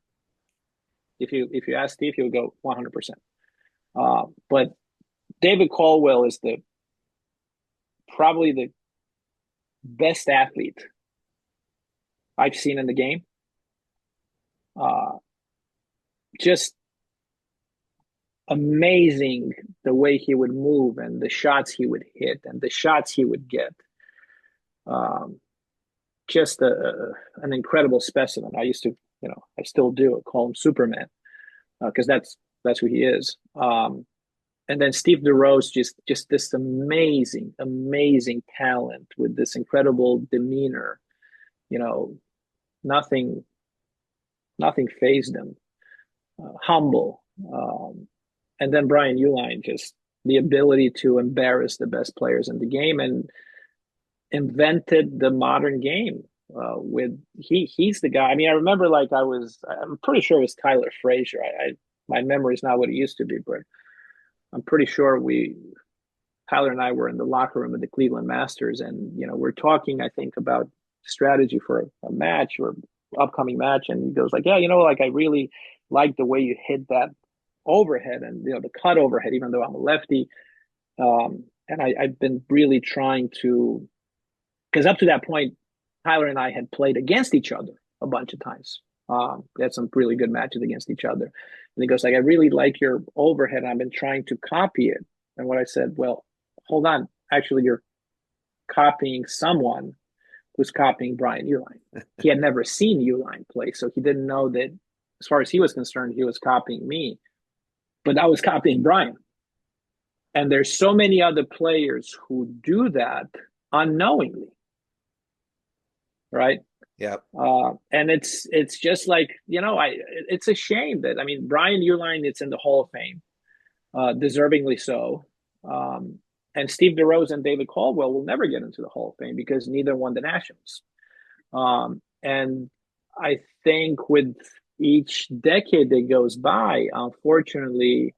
If you ask Steve, he would go 100%. But David Caldwell is probably the best athlete I've seen in the game. Just amazing the way he would move and the shots he would hit and the shots he would get. Just an incredible specimen. I used to, you know, I still do call him Superman because that's who he is. And then Steve DeRose, just this amazing talent with this incredible demeanor. You know, nothing fazed him. Humble. And then Brian Uihlein, just the ability to embarrass the best players in the game and invented the modern game. He's the guy. I mean, I remember I'm pretty sure it was Tyler Frazier. My memory is not what it used to be, but I'm pretty sure Tyler and I were in the locker room at the Cleveland Masters, and you know, we're talking, I think, about strategy for a match or upcoming match, and he goes like, yeah, you know, like I really like the way you hit that overhead and, you know, the cut overhead, even though I'm a lefty. And I've been really trying to, because up to that point, Tyler and I had played against each other a bunch of times. We had some really good matches against each other. And he goes like, I really like your overhead, and I've been trying to copy it. And what I said, well, hold on. Actually, you're copying someone who's copying Brian Uihlein. He had never seen Uihlein play, so he didn't know that, as far as he was concerned, he was copying me. But I was copying Brian. And there's so many other players who do that unknowingly, right? Yep. And it's just like, it's a shame that, I mean, Brian Uihlein, it's in the Hall of Fame, deservingly so. And Steve DeRose and David Caldwell will never get into the Hall of Fame because neither won the Nationals. And I think with each decade that goes by, unfortunately,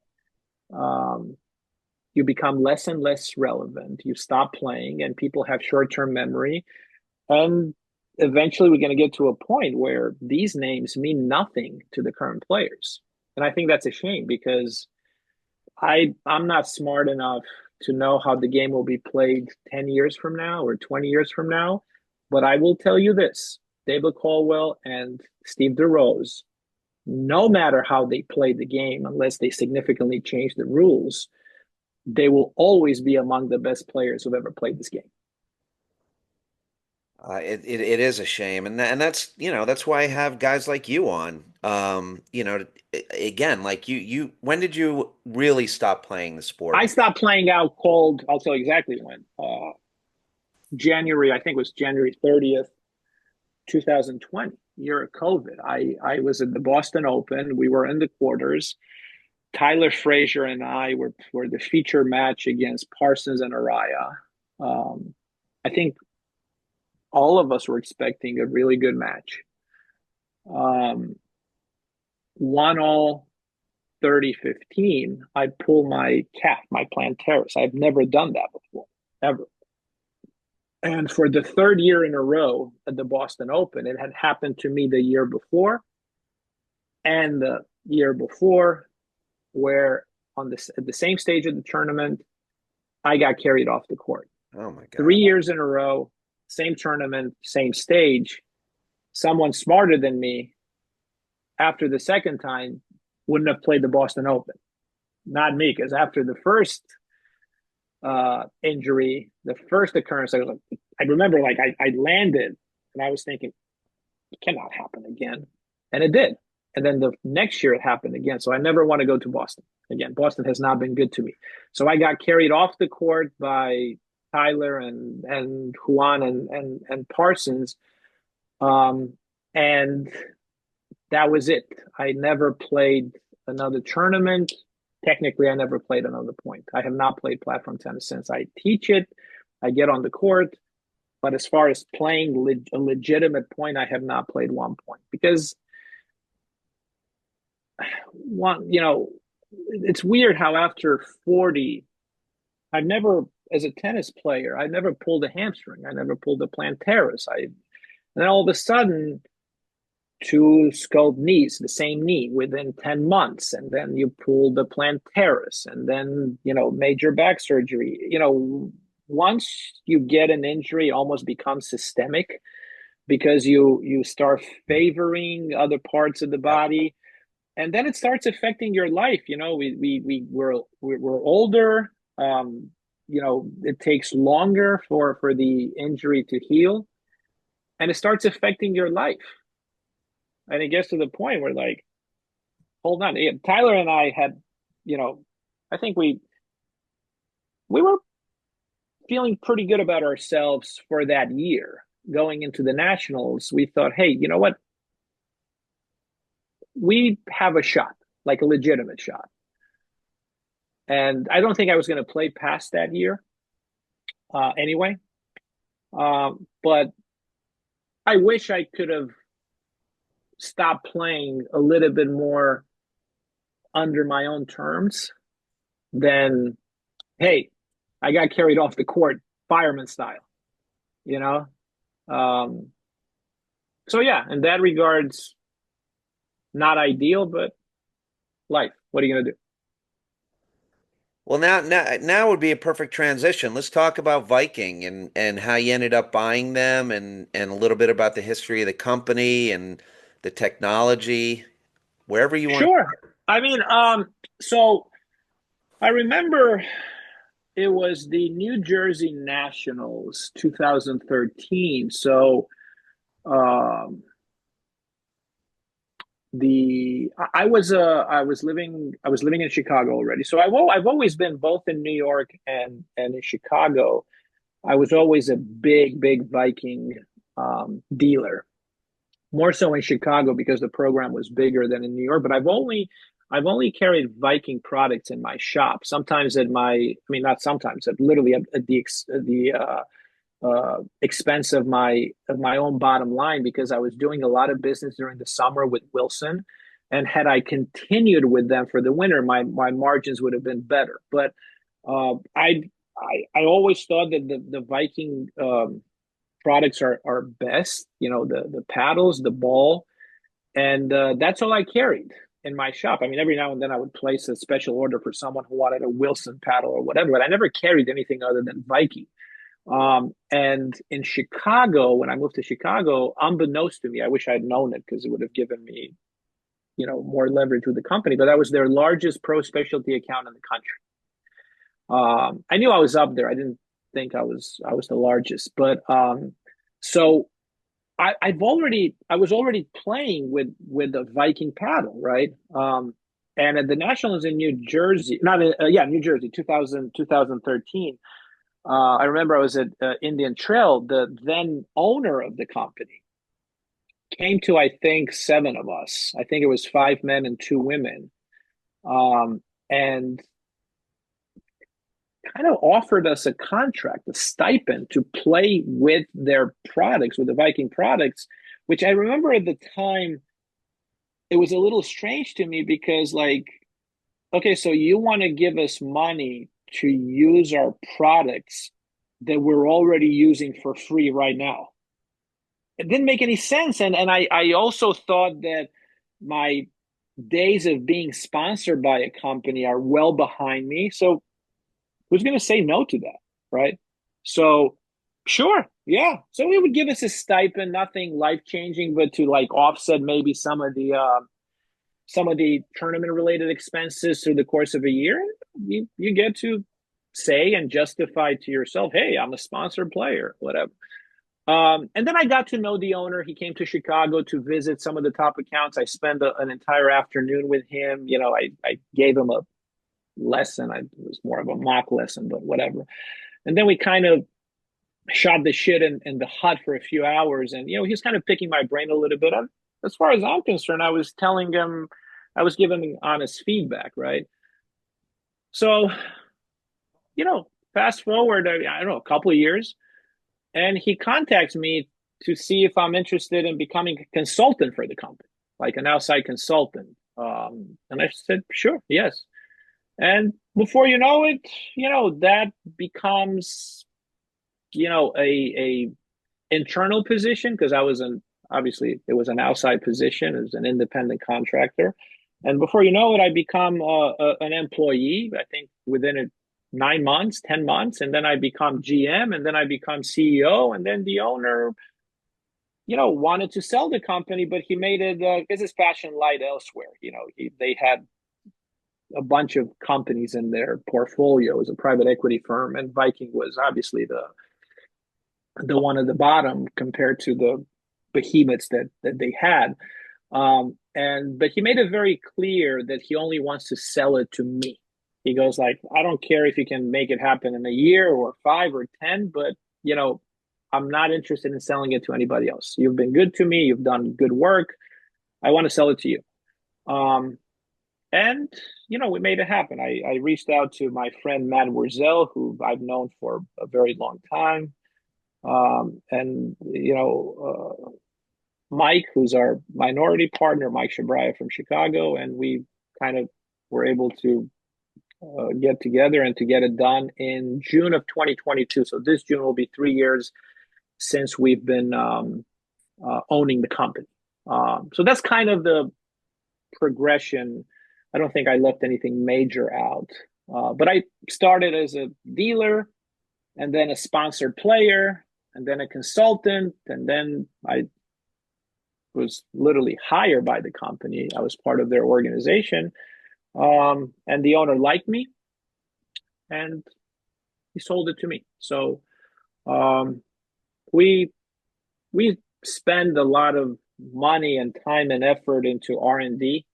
you become less and less relevant. You stop playing, and people have short-term memory. And eventually, we're going to get to a point where these names mean nothing to the current players. And I think that's a shame because I'm not smart enough to know how the game will be played 10 years from now or 20 years from now. But I will tell you this, David Caldwell and Steve DeRose, no matter how they play the game, unless they significantly change the rules, they will always be among the best players who've ever played this game. It is a shame, and that's why I have guys like you on. Again, like when did you really stop playing the sport? I stopped playing out cold. I'll tell you exactly when. January, I think it was January 30th, 2020, year of COVID. I was at the Boston Open. We were in the quarters. Tyler Fraser and I were the feature match against Parsons and Arraya. I think all of us were expecting a really good match. 1-all 30-15, I pull my calf, my plantaris. I've never done that before, ever. And for the third year in a row at the Boston Open, it had happened to me the year before and the year before, where at the same stage of the tournament, I got carried off the court. Oh my God. 3 years in a row, same tournament, same stage. Someone smarter than me, after the second time, wouldn't have played the Boston Open. Not me, because after the first injury, the first occurrence, I remember I landed and I was thinking, it cannot happen again. And it did. And then the next year it happened again. So I never want to go to Boston again. Boston has not been good to me. So I got carried off the court by Tyler and Juan and Parsons. And that was it. I never played another tournament. Technically, I never played another point. I have not played platform tennis since. I teach it. I get on the court. But as far as playing a legitimate point, I have not played one point. Because, it's weird how after 40, I've never, as a tennis player, I never pulled a hamstring. I never pulled a plantaris. And then all of a sudden, 2 scoped knees, the same knee within 10 months. And then you pull the plantaris and then, major back surgery. Once you get an injury, it almost becomes systemic because you start favoring other parts of the body. And then it starts affecting your life. We're older. It takes longer for the injury to heal. And it starts affecting your life. And it gets to the point where, hold on. Tyler and I had, I think we were feeling pretty good about ourselves for that year. Going into the Nationals, we thought, hey, you know what? We have a shot, like a legitimate shot. And I don't think I was going to play past that year anyway. But I wish I could have stop playing a little bit more under my own terms than, hey, I got carried off the court fireman style, So yeah, in that regards, not ideal, but life. What are you going to do? Well, now would be a perfect transition. Let's talk about Viking and how you ended up buying them and a little bit about the history of the company and the technology, wherever you want. Sure. I mean, so I remember it was the New Jersey Nationals 2013. So I was living in Chicago already. So I've always been both in New York and in Chicago. I was always a big Viking dealer, more so in Chicago because the program was bigger than in New York. But I've only carried Viking products in my shop. Sometimes at my, I mean, not sometimes, literally at the expense of my own bottom line, because I was doing a lot of business during the summer with Wilson, and had I continued with them for the winter, my margins would have been better. But I always thought that the Viking products are best. You know, the paddles, the ball, and that's all I carried in my shop. I mean, every now and then I would place a special order for someone who wanted a Wilson paddle or whatever, but I never carried anything other than Viking. And in Chicago, when I moved to Chicago, unbeknownst to me, I wish I'd known it because it would have given me, more leverage with the company. But that was their largest pro specialty account in the country. I knew I was up there. I didn't think I was the largest, but so I was already playing with the Viking paddle, right? And at the Nationals in New Jersey, not yeah, New Jersey, 2013. I remember I was at Indian Trail. The then owner of the company came to, I think, seven of us. I think it was five men and two women, and kind of offered us a contract, a stipend to play with their products, with the Viking products, which I remember at the time, it was a little strange to me because, like, okay, so you want to give us money to use our products that we're already using for free right now. It didn't make any sense. And I also thought that my days of being sponsored by a company are well behind me. So who's going to say no to that, right? So sure, yeah. So it would give us a stipend, nothing life-changing, but to like offset maybe some of the tournament-related expenses through the course of a year. You get to say and justify to yourself, hey, I'm a sponsored player, whatever. And then I got to know the owner. He came to Chicago to visit some of the top accounts. I spent an entire afternoon with him. I gave him a lesson. It was more of a mock lesson, but whatever. And then we kind of shot the shit in the hut for a few hours. And, he was kind of picking my brain a little bit. As far as I'm concerned, I was giving him honest feedback, right? So, fast forward, I don't know, a couple of years, and he contacts me to see if I'm interested in becoming a consultant for the company, like an outside consultant. And I said, sure, yes. And before you know it, that becomes, a internal position, because obviously it was an outside position as an independent contractor. And before you know it, I become an employee, I think within 9 months, 10 months, and then I become GM, and then I become CEO, and then the owner, wanted to sell the company, but he made it business passion light elsewhere. They had a bunch of companies in their portfolio as a private equity firm, and Viking was obviously the one at the bottom compared to the behemoths that they had. But he made it very clear that he only wants to sell it to me. He goes like, I don't care if you can make it happen in a year or 5 or 10, but I'm not interested in selling it to anybody else. You've been good to me. You've done good work. I want to sell it to you. And we made it happen. I reached out to my friend Matt Wurzel, who I've known for a very long time. And Mike, who's our minority partner, Mike Shabraya from Chicago, and we kind of were able to get together and to get it done in June of 2022. So this June will be 3 years since we've been owning the company. So that's kind of the progression. I don't think I left anything major out, but I started as a dealer, and then a sponsored player, and then a consultant, and then I was literally hired by the company. I was part of their organization, and the owner liked me, and he sold it to me. So we spend a lot of money and time and effort into R&D.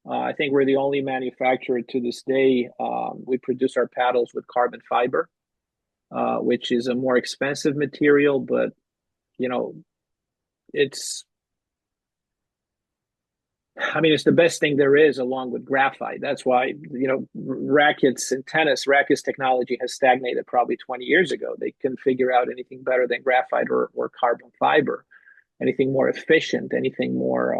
I think we're the only manufacturer to this day. We produce our paddles with carbon fiber, which is a more expensive material, but it's it's the best thing there is, along with graphite. That's why, rackets and tennis rackets technology has stagnated probably 20 years ago. They couldn't figure out anything better than graphite or carbon fiber, anything more efficient, anything more,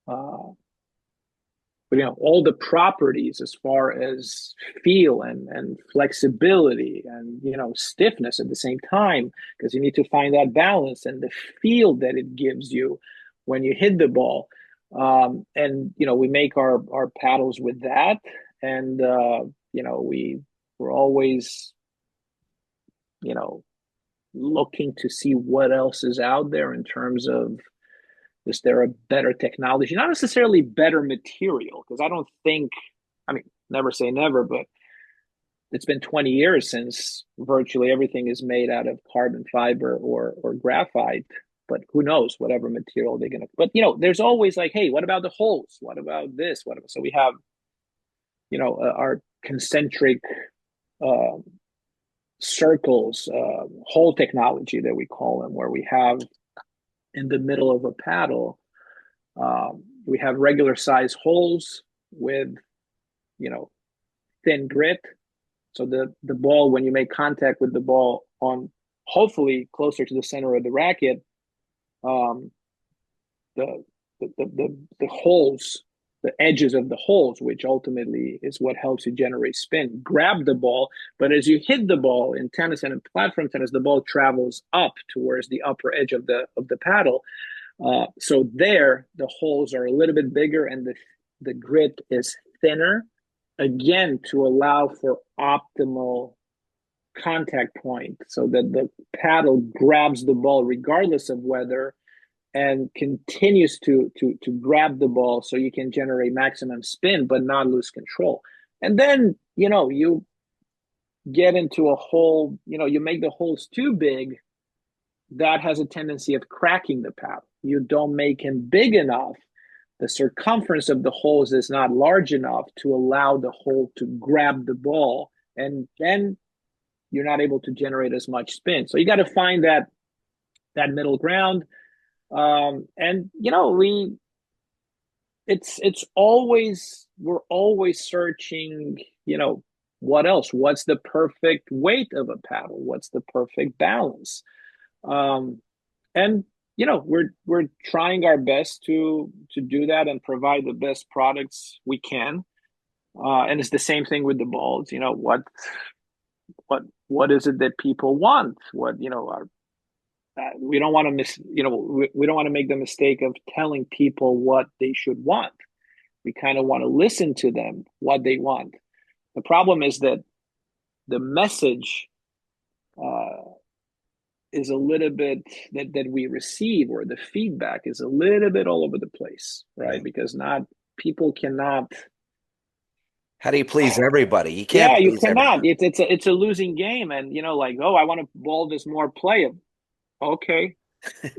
but all the properties as far as feel and flexibility and stiffness at the same time, because you need to find that balance and the feel that it gives you when you hit the ball. And we make our paddles with that, and we're always looking to see what else is out there in terms of, is there a better technology? Not necessarily better material, because I don't think, never say never, but it's been 20 years since virtually everything is made out of carbon fiber or graphite. But who knows, whatever material they're going to. But, there's always like, hey, what about the holes? What about this? Whatever. So we have, our concentric circles, hole technology that we call them, where we have in the middle of a paddle, we have regular size holes with, thin grit. So the ball, when you make contact with the ball on, hopefully closer to the center of the racket, the holes, the edges of the holes, which ultimately is what helps you generate spin, grab the ball. But as you hit the ball in tennis and in platform tennis, the ball travels up towards the upper edge of the paddle. So there, the holes are a little bit bigger and the grit is thinner, again, to allow for optimal contact point, so that the paddle grabs the ball regardless of weather and continues to grab the ball, so you can generate maximum spin but not lose control. And then you get into a hole, you make the holes too big, that has a tendency of cracking the paddle. You don't make him big enough, the circumference of the holes is not large enough to allow the hole to grab the ball, and then you're not able to generate as much spin. So you got to find that middle ground. And it's always, we're always searching, what else? What's the perfect weight of a paddle? What's the perfect balance? And we're trying our best to do that and provide the best products we can. And it's the same thing with the balls. What is it that people want? We don't want to we don't want to make the mistake of telling people what they should want. We kind of want to listen to them, what they want. The problem is that the message is a little bit that we receive, or the feedback is a little bit all over the place, right? Because people cannot. How do you please everybody? You can't. Yeah, you please cannot. everybody. It's a losing game, and I want a ball that's more playable. Okay,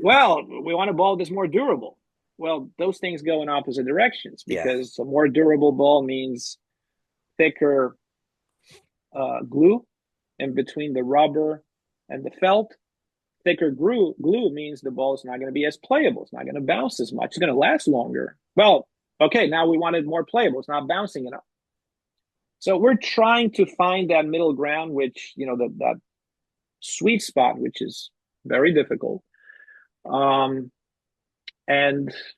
well, we want a ball that's more durable. Well, those things go in opposite directions, because a more durable ball means thicker glue in between the rubber and the felt. Thicker glue means the ball is not going to be as playable. It's not going to bounce as much. It's going to last longer. Well, okay, now we want it more playable. It's not bouncing enough. So we're trying to find that middle ground, which, that sweet spot, which is very difficult. And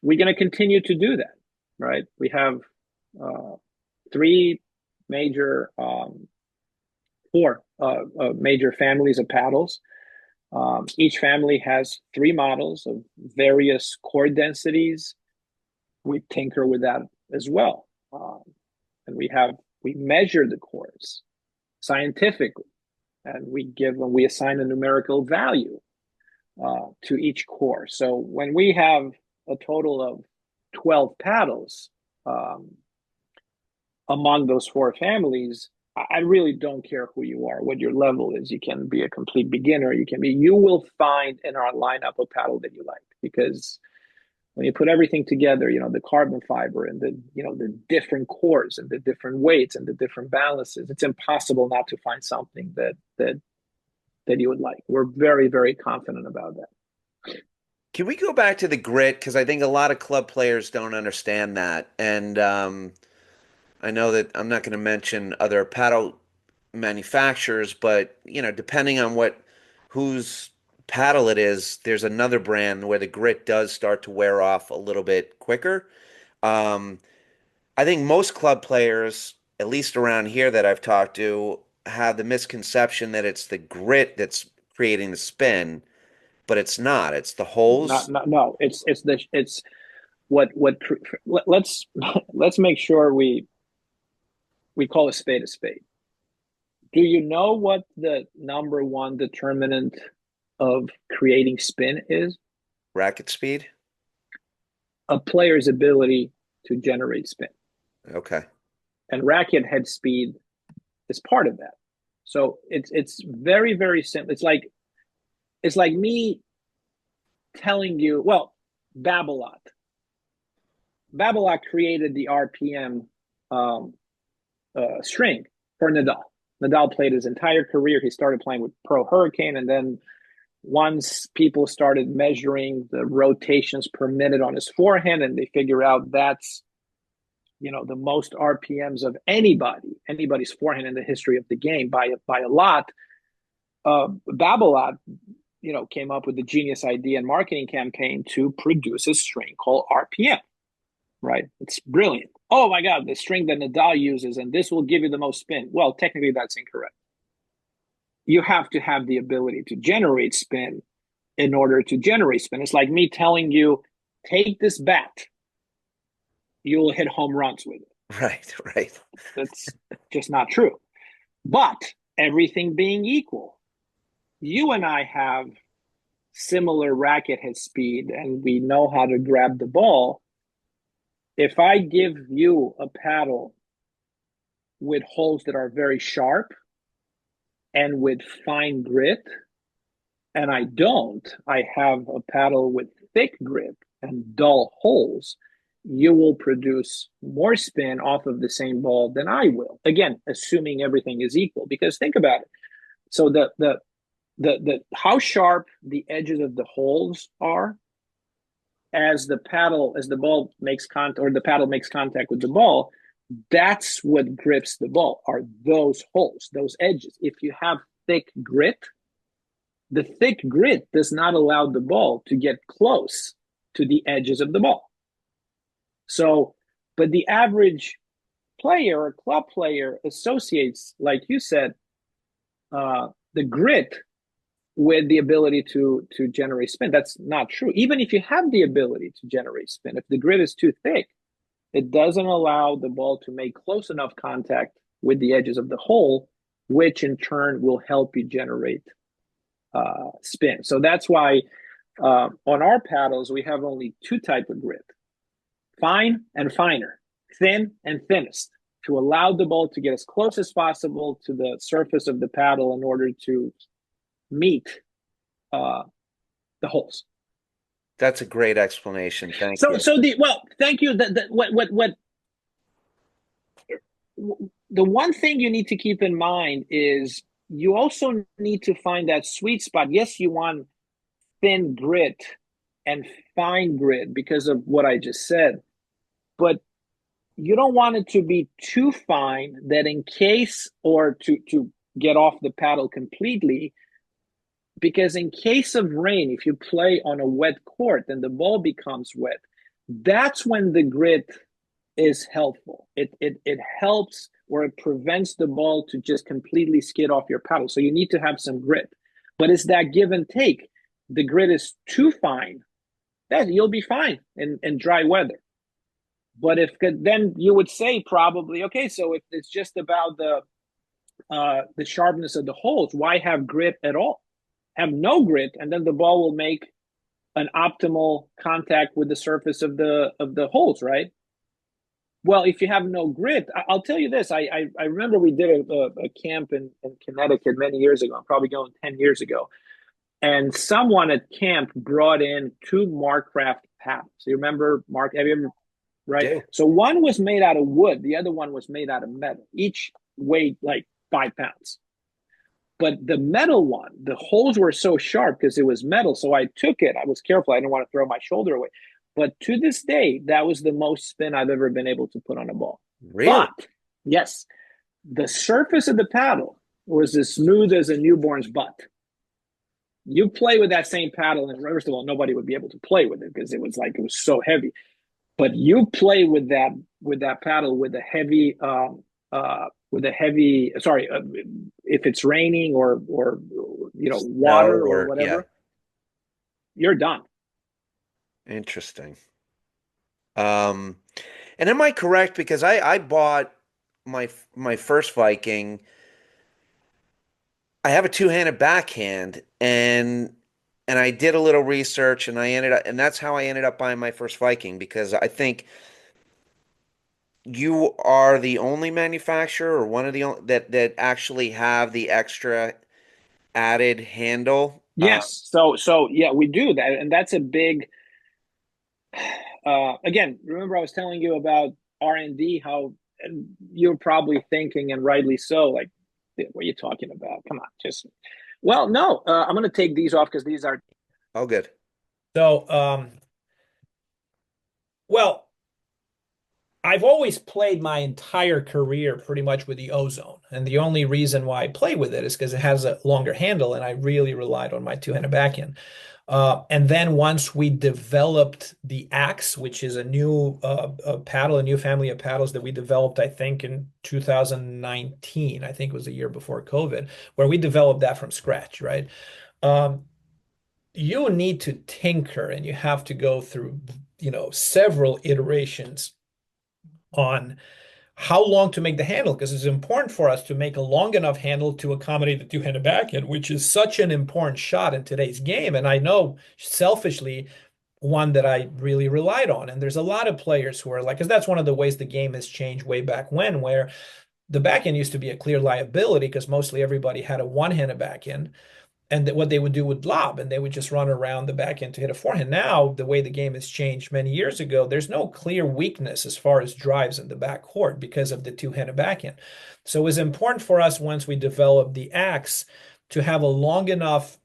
we're going to continue to do that, right? We have four major families of paddles. Each family has 3 models of various core densities. We tinker with that as well. And we measure the cores scientifically, and we assign a numerical value to each core. So when we have a total of 12 paddles among those 4 families, I really don't care who you are, what your level is. You can be a complete beginner. You will find in our lineup a paddle that you like. because when you put everything together, the carbon fiber and the different cores and the different weights and the different balances, it's impossible not to find something that you would like. We're very, very confident about that. Can we go back to the grit? Because I think a lot of club players don't understand that. And I know that I'm not going to mention other paddle manufacturers, but depending on whose paddle it is, there's another brand where the grit does start to wear off a little bit quicker. Um, I think most club players, at least around here that I've talked to, have the misconception that it's the grit that's creating the spin, but it's not. It's the holes. No. It's what let's let's make sure we call a spade a spade. Do you know what the number one determinant of creating spin is? Racket speed? A player's ability to generate spin. Okay. And racket head speed is part of that. So it's very, very simple. It's like me telling you, well, Babolat created the RPM string for Nadal. Nadal played his entire career. He started playing with Pro Hurricane, and then once people started measuring the rotations per minute on his forehand, and they figure out that's the most RPMs of anybody's forehand in the history of the game by a lot. Babolat, came up with the genius idea and marketing campaign to produce a string called RPM. Right? It's brilliant. Oh my God, the string that Nadal uses, and this will give you the most spin. Well, technically that's incorrect. You have to have the ability to generate spin in order to generate spin. It's like me telling you, take this bat, you will hit home runs with it. Right. That's just not true. But everything being equal, you and I have similar racket head speed, and we know how to grab the ball. If I give you a paddle with holes that are very sharp and with fine grit, and I have a paddle with thick grip and dull holes, you will produce more spin off of the same ball than I will. Again, assuming everything is equal, because think about it. So the how sharp the edges of the holes are as the ball makes contact, or the paddle makes contact with the ball, that's what grips the ball, are those holes, those edges. If you have thick grit, the thick grit does not allow the ball to get close to the edges of the ball. So, but the average player or club player associates, like you said, the grit with the ability to generate spin. That's not true. Even if you have the ability to generate spin, if the grit is too thick, it doesn't allow the ball to make close enough contact with the edges of the hole, which in turn will help you generate spin. So that's why on our paddles, we have only two types of grit: fine and finer, thin and thinnest, to allow the ball to get as close as possible to the surface of the paddle in order to meet the holes. That's a great explanation. Thank you. Thank you. The one thing you need to keep in mind is you also need to find that sweet spot. Yes, you want thin grit and fine grit because of what I just said, but you don't want it to be too fine that in case, or to get off the paddle completely, because in case of rain, if you play on a wet court and the ball becomes wet, that's when the grit is helpful. It helps, or it prevents the ball to just completely skid off your paddle. So you need to have some grit. But it's that give and take. The grit is too fine, then you'll be fine in dry weather. But then you would say probably, okay, so if it's just about the sharpness of the holes, why have grit at all? Have no grit, and then the ball will make an optimal contact with the surface of the holes, right? Well, if you have no grit, I'll tell you this. I remember we did a camp in Connecticut many years ago. I'm probably going 10 years ago. And someone at camp brought in two Markcraft paddles. You remember Mark? Have you ever? Right. Do. So one was made out of wood, the other one was made out of metal. Each weighed like 5 pounds. But the metal one, the holes were so sharp because it was metal. So I took it. I was careful. I didn't want to throw my shoulder away. But to this day, that was the most spin I've ever been able to put on a ball. Really? But yes, the surface of the paddle was as smooth as a newborn's butt. You play with that same paddle, and first of all, nobody would be able to play with it because it was so heavy. But you play with that paddle with a heavy sorry, if it's raining or water No, or or yeah, whatever, you're done. interesting. Um, and am I correct? Because I bought my first Viking. I have a two-handed backhand, and I did a little research, and that's how I ended up buying my first Viking, because I think you are the only manufacturer or one of the only that actually have the extra added handle. Yes. So yeah, we do that, and that's a big. Again, remember I was telling you about R&D, how you're probably thinking, and rightly so, like, what are you talking about? Come on, just. Well, no, I'm going to take these off because these are. Oh, good. So, well, I've always played my entire career pretty much with the ozone. And the only reason why I play with it is because it has a longer handle, and I really relied on my two-handed backhand. And then once we developed the Axe, which is a new paddle, a new family of paddles that we developed, I think, in 2019. I think it was the year before COVID, where we developed that from scratch, right? Um, you need to tinker, and you have to go through, several iterations on how long to make the handle, because it's important for us to make a long enough handle to accommodate the two-handed backhand, which is such an important shot in today's game. And I know selfishly one that I really relied on. And there's a lot of players who are like, because that's one of the ways the game has changed way back when, where the backhand used to be a clear liability because mostly everybody had a one-handed backhand. And what they would do would lob, and they would just run around the back end to hit a forehand. Now, the way the game has changed many years ago, there's no clear weakness as far as drives in the back court because of the two-handed backhand. So it was important for us, once we developed the Axe, to have a long enough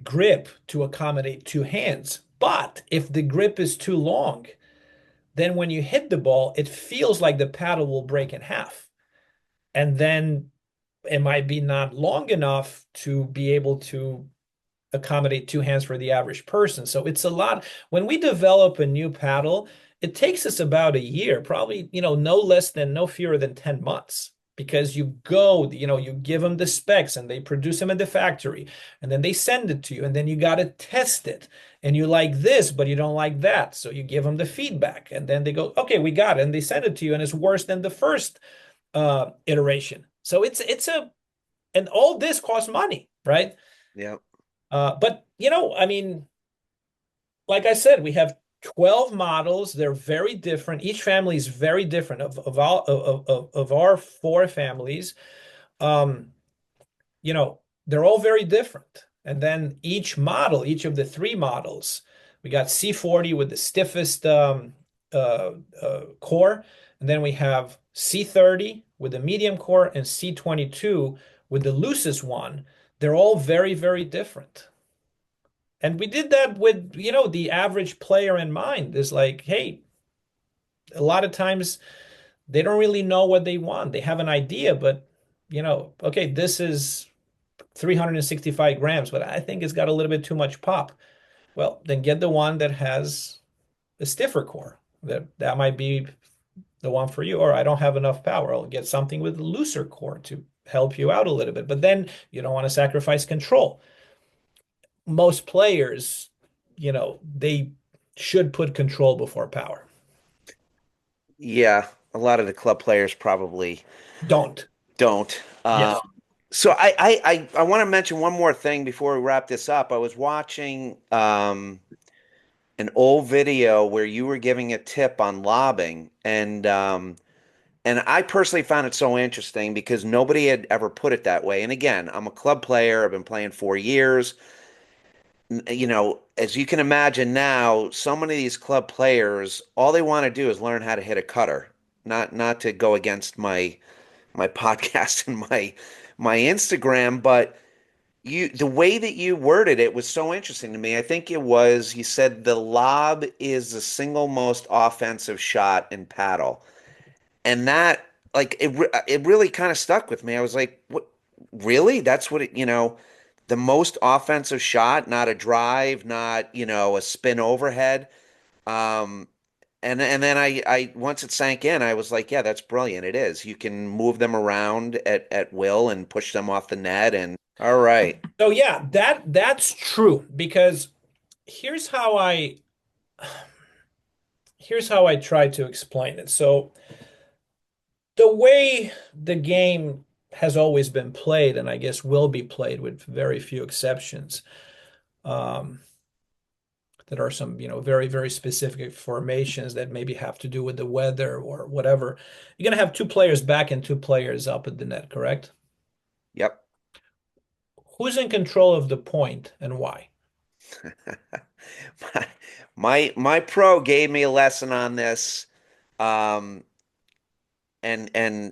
grip to accommodate two hands. But if the grip is too long, then when you hit the ball, it feels like the paddle will break in half. And then it might be not long enough to be able to accommodate two hands for the average person. So it's a lot. When we develop a new paddle, it takes us about a year, probably, no fewer than 10 months. Because you give them the specs and they produce them at the factory, and then they send it to you, and then you got to test it. And you like this, but you don't like that. So you give them the feedback, and then they go, okay, we got it. And they send it to you, and it's worse than the first iteration. So and all this costs money, right? Yeah. But I mean, like I said, we have 12 models. They're very different. Each family is very different of our four families. They're all very different. And then each of the three models, we got C40 with the stiffest core, and then we have C30 with the medium core and C22 with the loosest one. They're all very, very different. And we did that with, the average player in mind. Is like, hey, a lot of times they don't really know what they want. They have an idea, but, okay, this is 365 grams, but I think it's got a little bit too much pop. Well, then get the one that has a stiffer core. That might be the one for you. Or I don't have enough power. I'll get something with a looser core to help you out a little bit. But then you don't want to sacrifice control. Most players, they should put control before power. Yeah, a lot of the club players probably Don't. don't. Yes. So I want to mention one more thing before we wrap this up. I was watching an old video where you were giving a tip on lobbing, and I personally found it so interesting because nobody had ever put it that way. And again, I'm a club player. I've been playing 4 years. as you can imagine now, so many of these club players, all they want to do is learn how to hit a cutter. Not to go against my podcast and my Instagram, but the way that you worded it was so interesting to me. I think it was you said the lob is the single most offensive shot in paddle. And that it really kind of stuck with me. I was like, what really? That's what the most offensive shot, not a drive, not, a spin overhead. Um and then I once it sank in, I was like, yeah, that's brilliant. It is. You can move them around at will and push them off the net and all right. So yeah, that's true because here's how I here's how I try to explain it. So the way the game has always been played, and I guess will be played with very few exceptions, um, that are some, very, very specific formations that maybe have to do with the weather or whatever. You're going to have two players back and two players up at the net, correct? Yep. Who's in control of the point and why? My pro gave me a lesson on this. Um and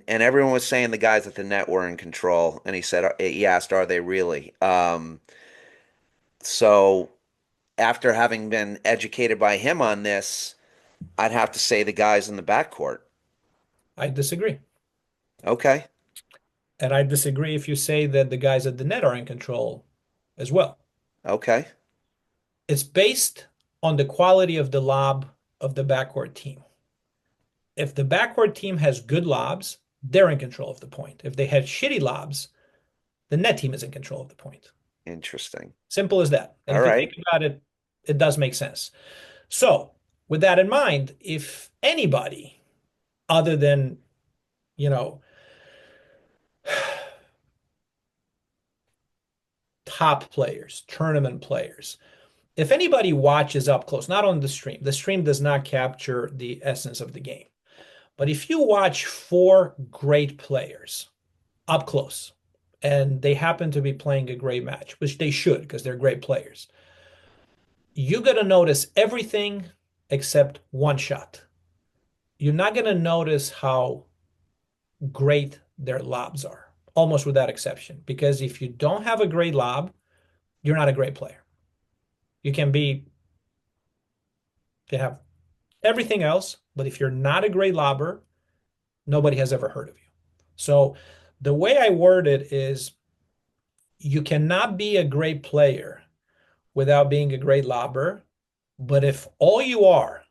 everyone was saying the guys at the net were in control, and he asked, "Are they really?" So after having been educated by him on this, I'd have to say the guys in the backcourt. I disagree. Okay, And I disagree if you say that the guys at the net are in control as well. okay, It's based on the quality of the lob of the backcourt team. If the backcourt team has good lobs, they're in control of the point. If they had shitty lobs, the net team is in control of the point. interesting. Simple as that. And All if you right, think about it, it does make sense. So, with that in mind, if anybody other than, you know, top players, tournament players, if anybody watches up close, not on the stream does not capture the essence of the game. But if you watch four great players up close and they happen to be playing a great match, which they should because they're great players, you got to notice everything except one shot. You're not going to notice how great their lobs are, almost without exception. Because if you don't have a great lob, you're not a great player. You can have everything else, but if you're not a great lobber, nobody has ever heard of you. So the way I word it is you cannot be a great player without being a great lobber. But if all you are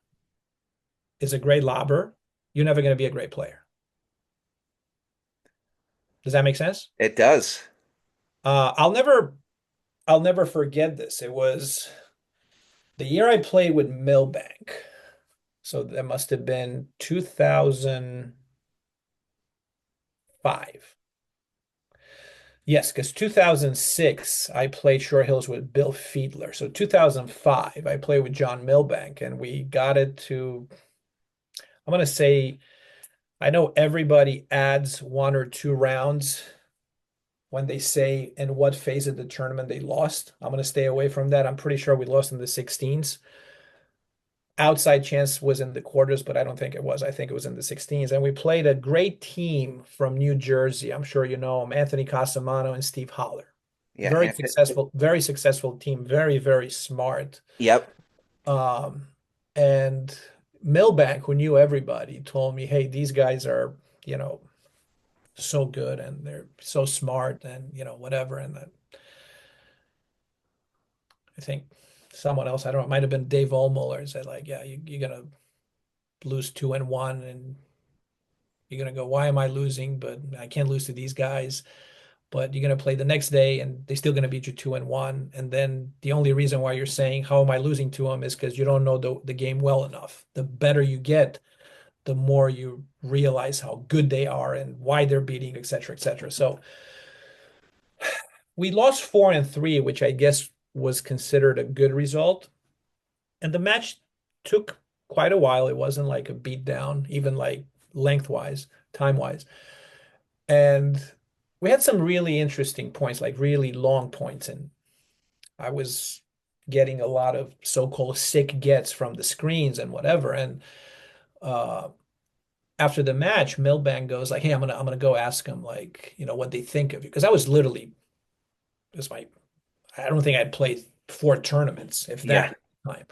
is a great lobber, you're never going to be a great player. Does that make sense? it does. I'll never forget this. It was the year I played with Milbank. So that must have been 2005. Yes, because 2006 I played Short Hills with Bill Fiedler. So 2005 I played with John Milbank, and we got it to, I'm going to say, I know everybody adds one or two rounds when they say in what phase of the tournament they lost. I'm going to stay away from that. I'm pretty sure we lost in the 16s. Outside chance was in the quarters, but I don't think it was. I think it was in the 16s. And we played a great team from New Jersey. I'm sure you know them, Anthony Casamano and Steve Holler. Yeah. Very successful team, very, very smart. Yep. And Milbank, who knew everybody, told me, hey, these guys are, so good and they're so smart and, whatever. And I think someone else, I don't know, it might have been Dave Ohlmuller, said like, yeah, you're gonna lose 2-1, and you're gonna go, why am I losing? But I can't lose to these guys. But you're gonna play the next day, and they're still gonna beat you 2-1. And then the only reason why you're saying, how am I losing to them, is because you don't know the game well enough. The better you get, the more you realize how good they are and why they're beating, et cetera, et cetera. So we lost 4-3, which I guess was considered a good result. And the match took quite a while. It wasn't like a beat down, even like lengthwise, time-wise. And we had some really interesting points, like really long points. And I was getting a lot of so-called sick gets from the screens and whatever. And uh, after the match, Milbank goes like, "Hey, I'm gonna go ask them like, what they think of you," because I was literally it was my I don't think I'd played 4 tournaments, if Yeah. that time.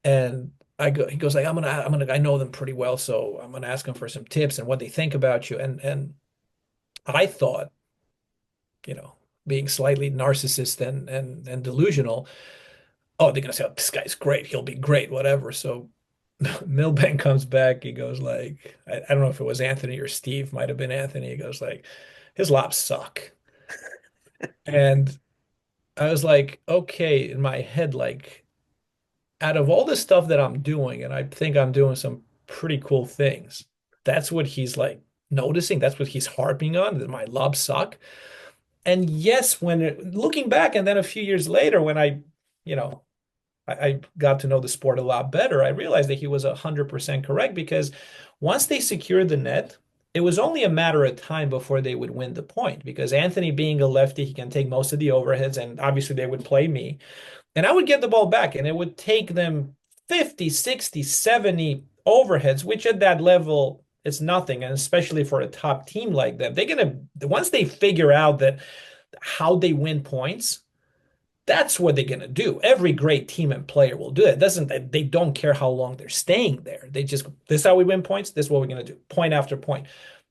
And he goes like, I know them pretty well, so I'm gonna ask them for some tips and what they think about you. And I thought, being slightly narcissist and delusional, oh, they're gonna say, oh, this guy's great, he'll be great, whatever. So Milbank comes back, he goes like, I don't know if it was Anthony or Steve, might have been Anthony. He goes like, his lobs suck. And I was like, okay, in my head, like, out of all the stuff that I'm doing, and I think I'm doing some pretty cool things, that's what he's like noticing. That's what he's harping on, that my lobs suck. And yes, looking back, and then a few years later, when you know, I got to know the sport a lot better, I realized that he was 100% correct, because once they secured the net, it was only a matter of time before they would win the point, because Anthony being a lefty, he can take most of the overheads, and obviously they would play me. And I would get the ball back, and it would take them 50, 60, 70 overheads, which at that level is nothing. And especially for a top team like them, once they figure out that how they win points, that's what they're gonna do. Every great team and player will do it. They don't care how long they're staying there. They just, this is how we win points, this is what we're gonna do, point after point.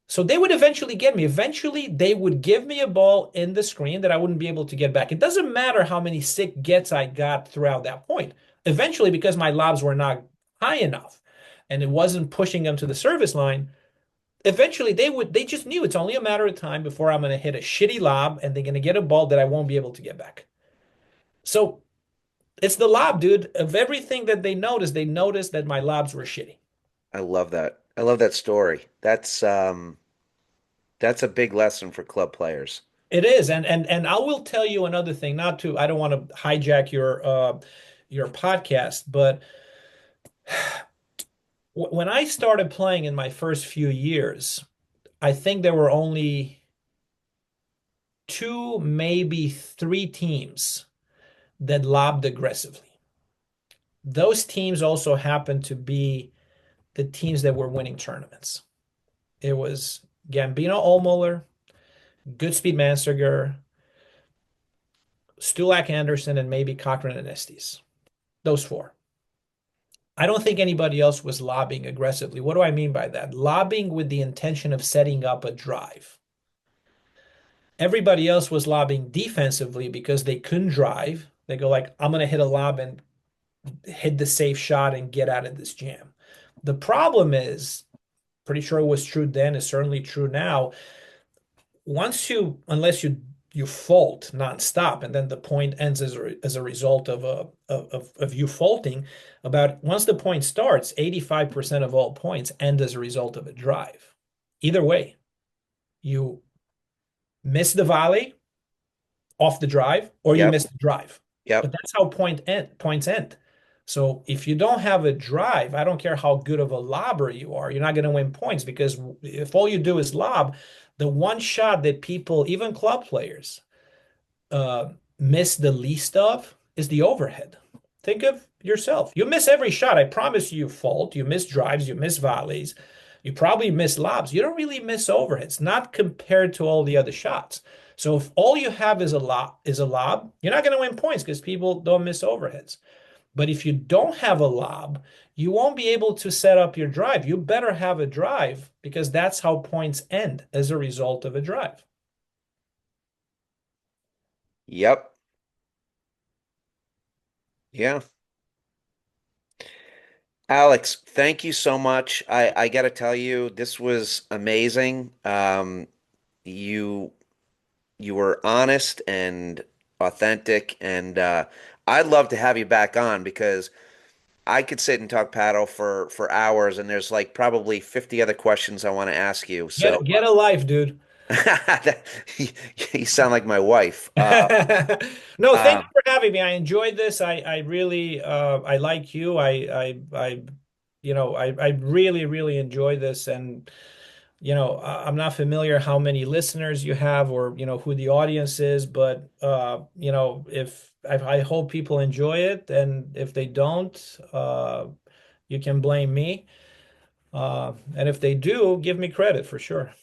So they would eventually get me. Eventually, they would give me a ball in the screen that I wouldn't be able to get back. It doesn't matter how many sick gets I got throughout that point. Eventually, because my lobs were not high enough and it wasn't pushing them to the service line, eventually they just knew it's only a matter of time before I'm going to hit a shitty lob and they're going to get a ball that I won't be able to get back. So it's the lob, dude. Of everything that they noticed that my lobs were shitty. I love that. I love that story. That's a big lesson for club players. It is, and I will tell you another thing. I don't want to hijack your podcast, but when I started playing in my first few years, I think there were only two, maybe three teams that lobbed aggressively. Those teams also happened to be the teams that were winning tournaments. It was Gambino Olmuller, Goodspeed Manserger, Stulac Anderson, and maybe Cochran and Estes. Those four. I don't think anybody else was lobbing aggressively. What do I mean by that? Lobbing with the intention of setting up a drive. Everybody else was lobbing defensively because they couldn't drive. They go like, I'm going to hit a lob and hit the safe shot and get out of this jam. The problem is, pretty sure it was true then, is certainly true now. Unless you fault nonstop, and then the point ends as a result of you faulting. Once the point starts, 85% of all points end as a result of a drive. Either way, you miss the volley off the drive, or you Yep. miss the drive. Yep. But that's how points end. So if you don't have a drive, I don't care how good of a lobber you are, you're not going to win points, because if all you do is lob, the one shot that people, even club players, miss the least of is the overhead. Think of yourself. You miss every shot. I promise you fault. You miss drives. You miss volleys. You probably miss lobs. You don't really miss overheads, not compared to all the other shots. So if all you have is a lob, you're not going to win points because people don't miss overheads. But if you don't have a lob, you won't be able to set up your drive. You better have a drive, because that's how points end, as a result of a drive. Yep. Yeah. Alex, thank you so much. I got to tell you, this was amazing. You you were honest and authentic, and I'd love to have you back on, because I could sit and talk paddle for hours, and there's like probably 50 other questions I want to ask you. So Get a life, dude. you sound like my wife. No, thank Uh, you for having me. I enjoyed this. I really I like you. I really, really enjoy this. And I'm not familiar how many listeners you have or, who the audience is, but, if I hope people enjoy it, and if they don't, you can blame me. And if they do, give me credit for sure.